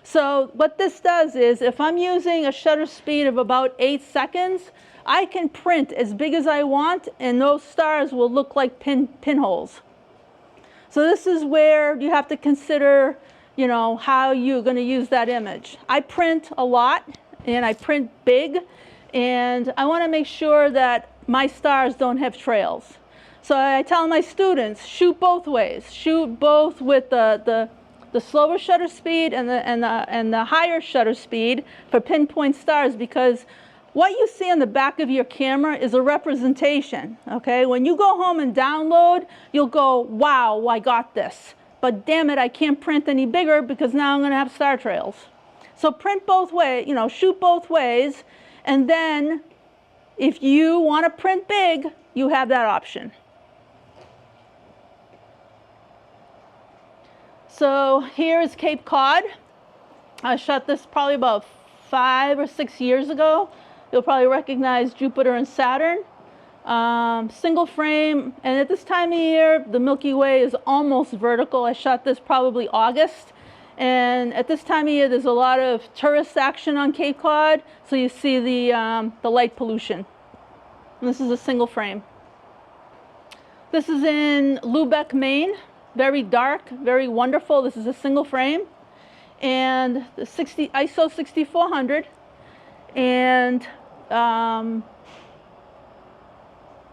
So what this does is, if I'm using a shutter speed of about 8 seconds, I can print as big as I want, and those stars will look like pinholes. So this is where you have to consider, how you're going to use that image. I print a lot, and I print big, and I want to make sure that my stars don't have trails. So I tell my students, shoot both ways. Shoot both with the slower shutter speed and the higher shutter speed for pinpoint stars, because what you see on the back of your camera is a representation, okay? When you go home and download, you'll go, wow, I got this. But damn it, I can't print any bigger because now I'm going to have star trails. So print both ways, shoot both ways, and then if you want to print big, you have that option. So here is Cape Cod. I shot this probably about 5 or 6 years ago. You'll probably recognize Jupiter and Saturn. Single frame, and at this time of year, the Milky Way is almost vertical. I shot this probably August. And at this time of year, there's a lot of tourist action on Cape Cod, so you see the light pollution. And this is a single frame. This is in Lubec, Maine. Very dark, very wonderful. This is a single frame. And the ISO 6400. And a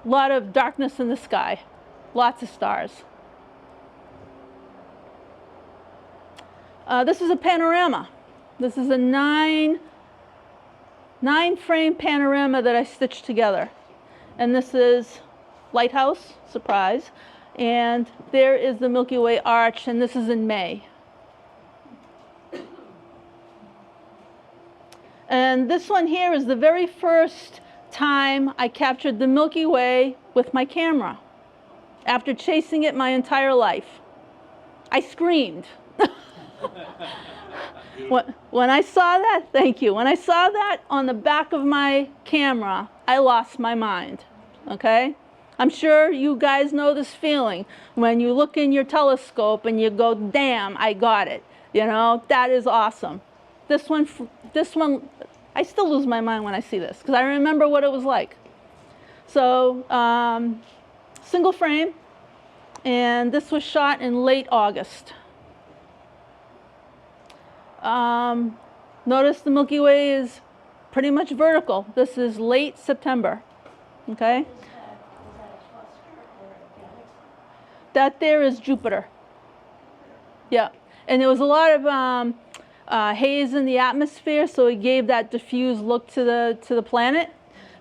lot of darkness in the sky. Lots of stars. This is a panorama. This is a nine frame panorama that I stitched together. And this is Lighthouse, surprise. And there is the Milky Way arch, and this is in May. And this one here is the very first time I captured the Milky Way with my camera, after chasing it my entire life. I screamed. When I saw that, thank you. When I saw that on the back of my camera, I lost my mind, okay? I'm sure you guys know this feeling when you look in your telescope and you go, damn, I got it. That is awesome. This one, I still lose my mind when I see this because I remember what it was like. So, single frame, and this was shot in late August. Notice the Milky Way is pretty much vertical. This is late September, okay? That there is Jupiter. Yeah, and there was a lot of haze in the atmosphere, so it gave that diffused look to the planet.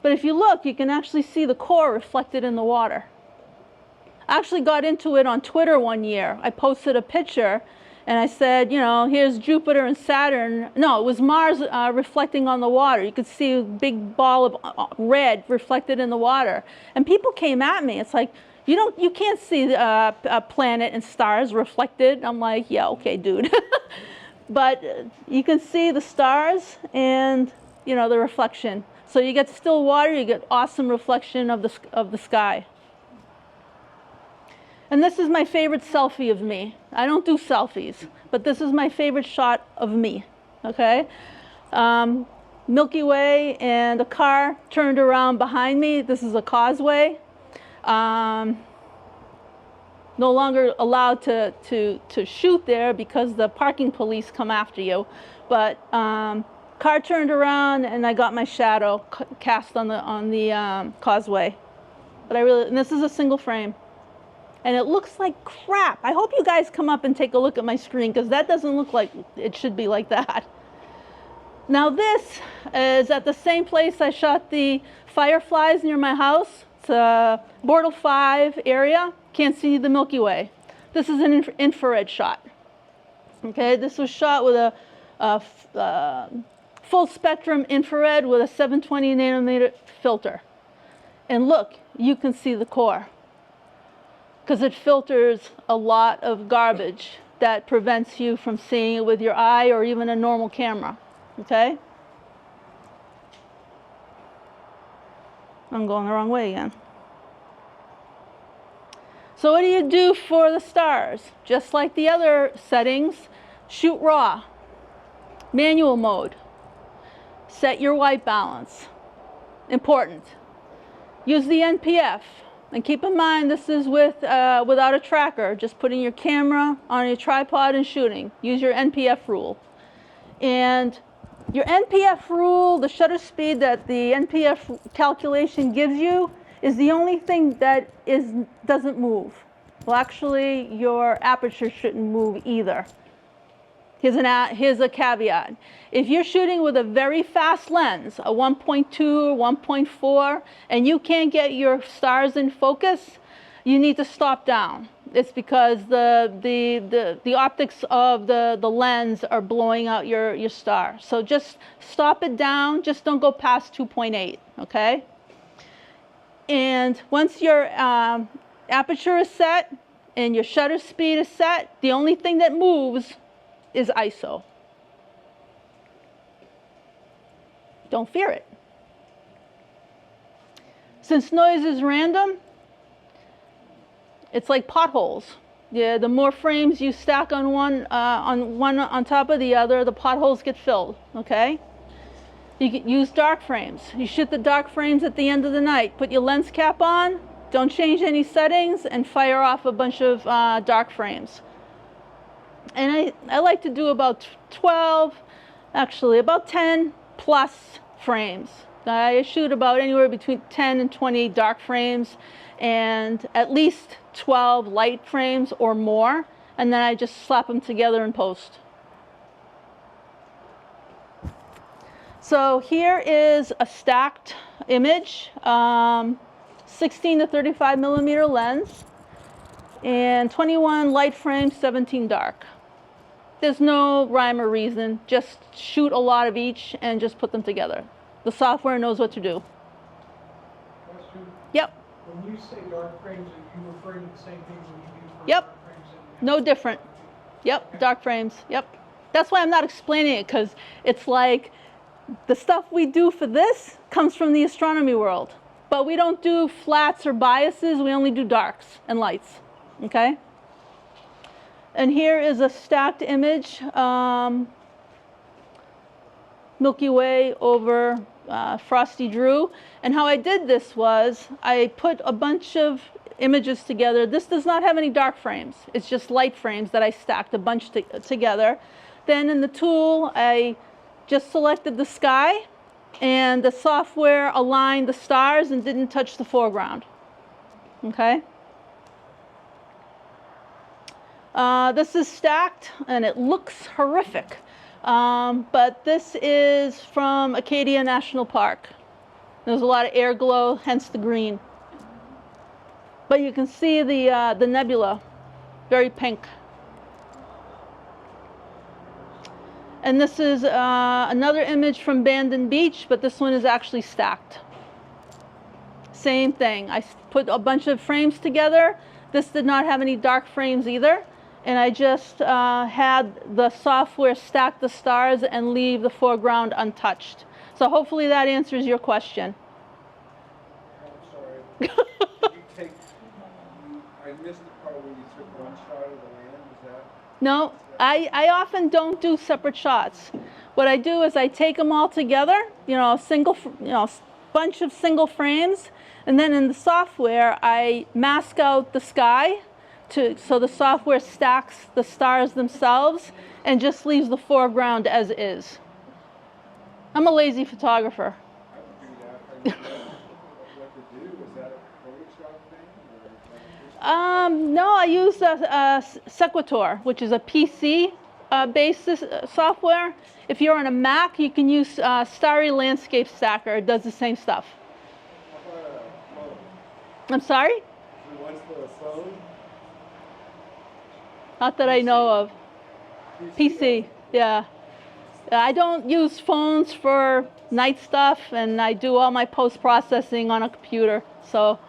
But if you look, you can actually see the core reflected in the water. I actually got into it on Twitter one year. I posted a picture, And I said, you know, here's Jupiter and Saturn. No, it was Mars reflecting on the water. You could see a big ball of red reflected in the water. And people came at me. It's like, you can't see a planet and stars reflected. I'm like, yeah, okay, dude. But you can see the stars and, you know, the reflection. So you get still water, you get awesome reflection of the sky. And this is my favorite selfie of me. I don't do selfies, but this is my favorite shot of me, okay? Milky Way and a car turned around behind me. This is a causeway. No longer allowed to shoot there because the parking police come after you. But car turned around and I got my shadow cast on the causeway. But and this is a single frame. And it looks like crap. I hope you guys come up and take a look at my screen because that doesn't look like it should be like that. Now this is at the same place I shot the fireflies near my house. It's a Bortle 5 area. Can't see the Milky Way. This is an infrared shot. Okay, this was shot with a full spectrum infrared with a 720 nanometer filter. And look, you can see the core, because it filters a lot of garbage that prevents you from seeing it with your eye or even a normal camera, okay? I'm going the wrong way again. So what do you do for the stars? Just like the other settings, shoot raw, manual mode, set your white balance, important. Use the NPF. And keep in mind, this is without a tracker, just putting your camera on your tripod and shooting. Use your NPF rule. And your NPF rule, the shutter speed that the NPF calculation gives you, is the only thing that doesn't move. Well, actually, your aperture shouldn't move either. Here's a caveat. If you're shooting with a very fast lens, a 1.2 or 1.4, and you can't get your stars in focus, you need to stop down. It's because the optics of the lens are blowing out your star. So just stop it down. Just don't go past 2.8, okay? And once your aperture is set and your shutter speed is set, the only thing that moves is ISO. Don't fear it. Since noise is random, it's like potholes. Yeah, the more frames you stack on one on top of the other, the potholes get filled, okay? You can use dark frames. You shoot the dark frames at the end of the night. Put your lens cap on, don't change any settings, and fire off a bunch of dark frames. And I like to do about 12, actually about 10 plus frames. I shoot about anywhere between 10 and 20 dark frames and at least 12 light frames or more, and then I just slap them together in post. So here is a stacked image, 16 to 35 millimeter lens, and 21 light frames, 17 dark. There's no rhyme or reason. Just shoot a lot of each and just put them together. The software knows what to do. Question, Yep. when you say dark frames, are you referring to the same things when you do for Yep. dark frames? And No different. Yep, dark frames. Yep. That's why I'm not explaining it, because it's like the stuff we do for this comes from the astronomy world. But we don't do flats or biases. We only do darks and lights. Okay? And here is a stacked image, Milky Way over Frosty Drew. And how I did this was I put a bunch of images together. This does not have any dark frames. It's just light frames that I stacked a bunch together. Then in the tool, I just selected the sky, and the software aligned the stars and didn't touch the foreground. Okay? This is stacked, and it looks horrific. But this is from Acadia National Park. There's a lot of air glow, hence the green. But you can see the nebula, very pink. And this is another image from Bandon Beach, but this one is actually stacked. Same thing. I put a bunch of frames together. This did not have any dark frames either. And I just had the software stack the stars and leave the foreground untouched. So hopefully that answers your question. I'm sorry. I missed the part where you took one shot of the land, is that? No, I often don't do separate shots. What I do is I take them all together, bunch of single frames, and then in the software I mask out the sky so the software stacks the stars themselves and just leaves the foreground as is. I'm a lazy photographer. I would do that. I know what to do. Is that a Photoshop thing? Or No, I use Sequitur, which is a PC based software. If you're on a Mac, you can use Starry Landscape Stacker. It does the same stuff. how about a phone? I'm sorry? So what's the phone? Not that I know of. PC, yeah. I don't use phones for night stuff, and I do all my post-processing on a computer. So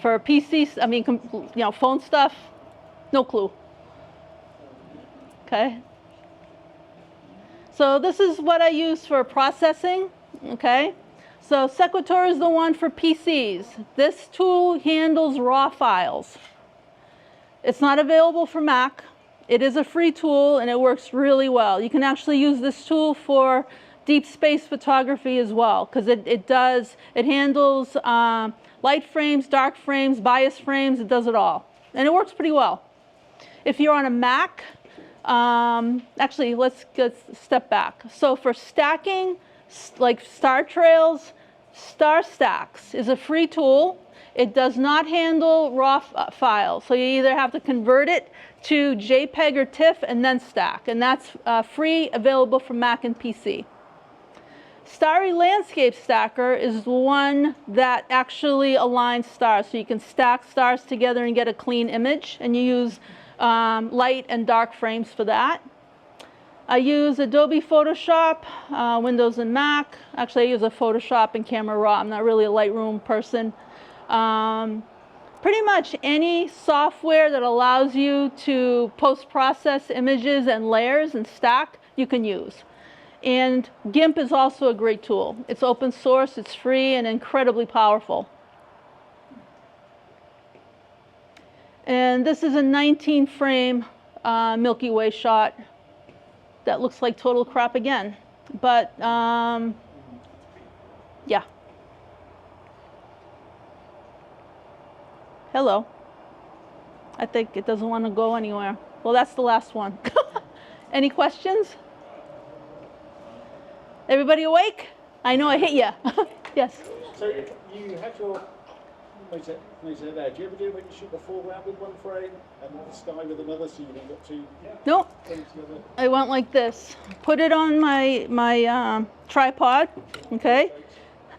for PCs, phone stuff, no clue. Okay. So this is what I use for processing, okay? So Sequitur is the one for PCs. This tool handles raw files. It's not available for Mac. It is a free tool and it works really well. You can actually use this tool for deep space photography as well, because it handles light frames, dark frames, bias frames, it does it all. And it works pretty well. If you're on a Mac, actually let's step back. So for stacking, like star trails, Star Stacks is a free tool. It does not handle raw files, so you either have to convert it to JPEG or TIFF and then stack, and that's free, available for Mac and PC. Starry Landscape Stacker is the one that actually aligns stars, so you can stack stars together and get a clean image, and you use light and dark frames for that. I use Adobe Photoshop, Windows and Mac. Actually, I use a Photoshop and Camera Raw. I'm not really a Lightroom person. Pretty much any software that allows you to post-process images and layers and stack, you can use. And GIMP is also a great tool. It's open source, it's free, and incredibly powerful. And this is a 19-frame Milky Way shot that looks like total crap again. But, yeah. Hello. I think it doesn't want to go anywhere. Well, that's the last one. Any questions? Everybody awake? I know I hit you. Yes. So you had your laser there. Do you ever do when you shoot the foreground with one frame and the sky with another, so you've got two Nope. frames together? I went like this. Put it on my tripod. Okay.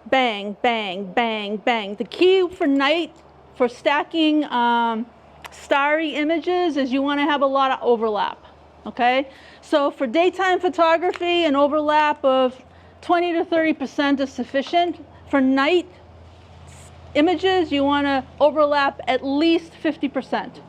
Bang, bang, bang, bang. The key for night, for stacking starry images, is you want to have a lot of overlap. Okay. So for daytime photography, an overlap of 20 to 30% is sufficient. For night images, you want to overlap at least 50%.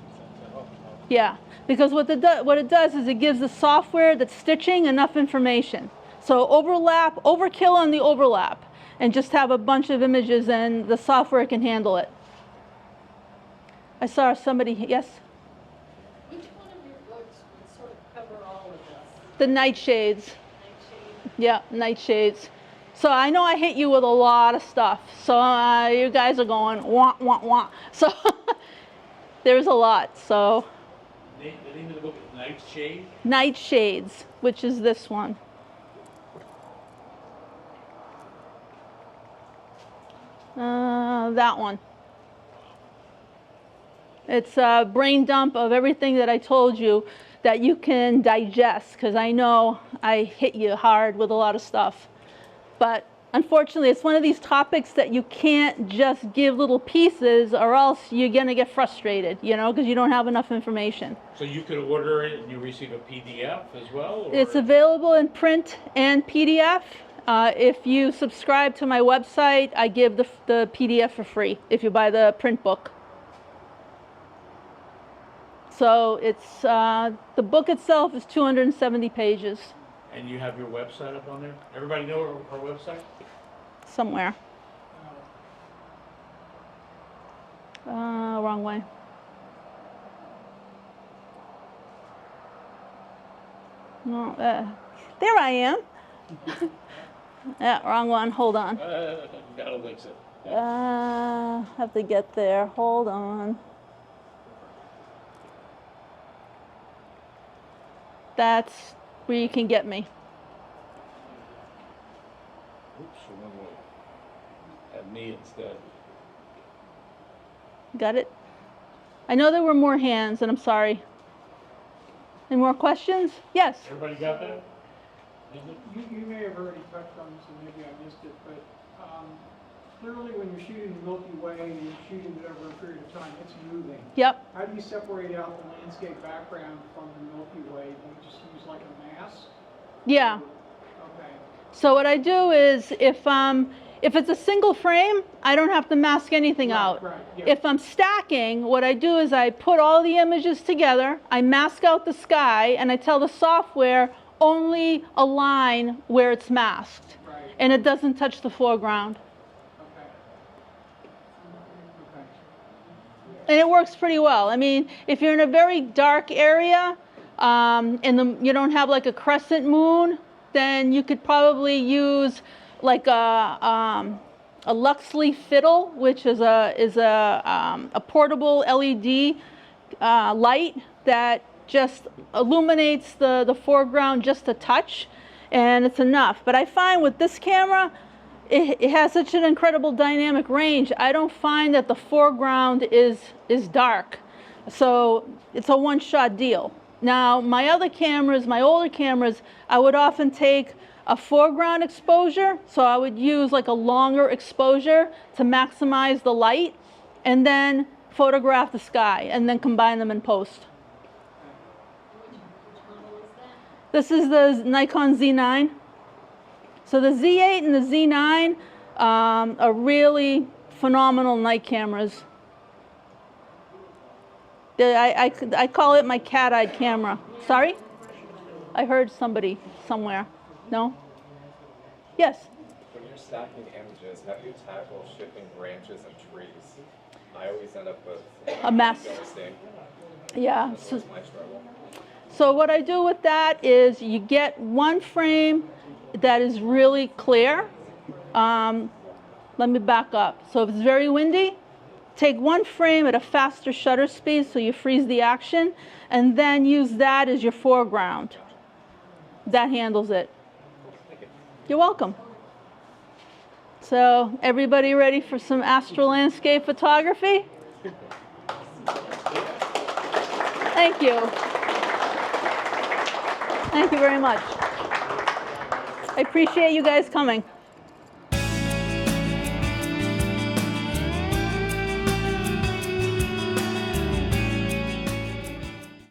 Yeah, because what it does is it gives the software that's stitching enough information. So overkill on the overlap, and just have a bunch of images and the software can handle it. I saw somebody, yes? Which one of your books would sort of cover all of this? The nightshades. Nightshade? Yeah, nightshades. So I know I hit you with a lot of stuff. So you guys are going, wah, wah, wah. So there's a lot, so. The name of the book is Nightshade? Nightshades, which is this one. That one. It's a brain dump of everything that I told you that you can digest, because I know I hit you hard with a lot of stuff. But unfortunately, it's one of these topics that you can't just give little pieces, or else you're going to get frustrated, you know, because you don't have enough information. So you could order it and you receive a PDF as well? Or? It's available in print and PDF. If you subscribe to my website, I give the PDF for free if you buy the print book. So it's the book itself is 270 pages. And you have your website up on there? Everybody know our website? Somewhere. Wrong way. No, there I am. Yeah, wrong one. Hold on. That'll fix it. Have to get there. Hold on. That's where you can get me. Oops, one way. Have me instead. Got it? I know there were more hands, and I'm sorry. Any more questions? Yes. Everybody got that? You may have already touched on this, and maybe I missed it, but clearly when you're shooting the Milky Way and you're shooting it over a period of time, it's moving. Yep. How do you separate out the landscape background from the Milky Way? Do you just use like a mask? Yeah. Okay. So what I do is, if it's a single frame, I don't have to mask anything out. Right, yeah. If I'm stacking, what I do is I put all the images together, I mask out the sky, and I tell the software only align where it's masked. Right. And it doesn't touch the foreground. Okay. Okay. And it works pretty well. I mean, if you're in a very dark area, and you don't have like a crescent moon, then you could probably use like a Luxley fiddle, which is a portable LED light that just illuminates the foreground just a touch, and it's enough. But I find with this camera, it has such an incredible dynamic range. I don't find that the foreground is dark, so it's a one-shot deal. Now, my other cameras, my older cameras, I would often take a foreground exposure, so I would use like a longer exposure to maximize the light, and then photograph the sky, and then combine them in post. This is the Nikon Z9. So the Z8 and the Z9 are really phenomenal night cameras. I call it my cat-eyed camera. Sorry? I heard somebody somewhere. No? Yes? When you're stacking images, how do you tackle shipping branches and trees? I always end up with A mess. ghosting. Yeah. That's always my struggle. So what I do with that is you get one frame that is really clear. Let me back up. So if it's very windy, take one frame at a faster shutter speed so you freeze the action, and then use that as your foreground. That handles it. You're welcome. So everybody ready for some astro landscape photography? Thank you. Thank you very much. I appreciate you guys coming.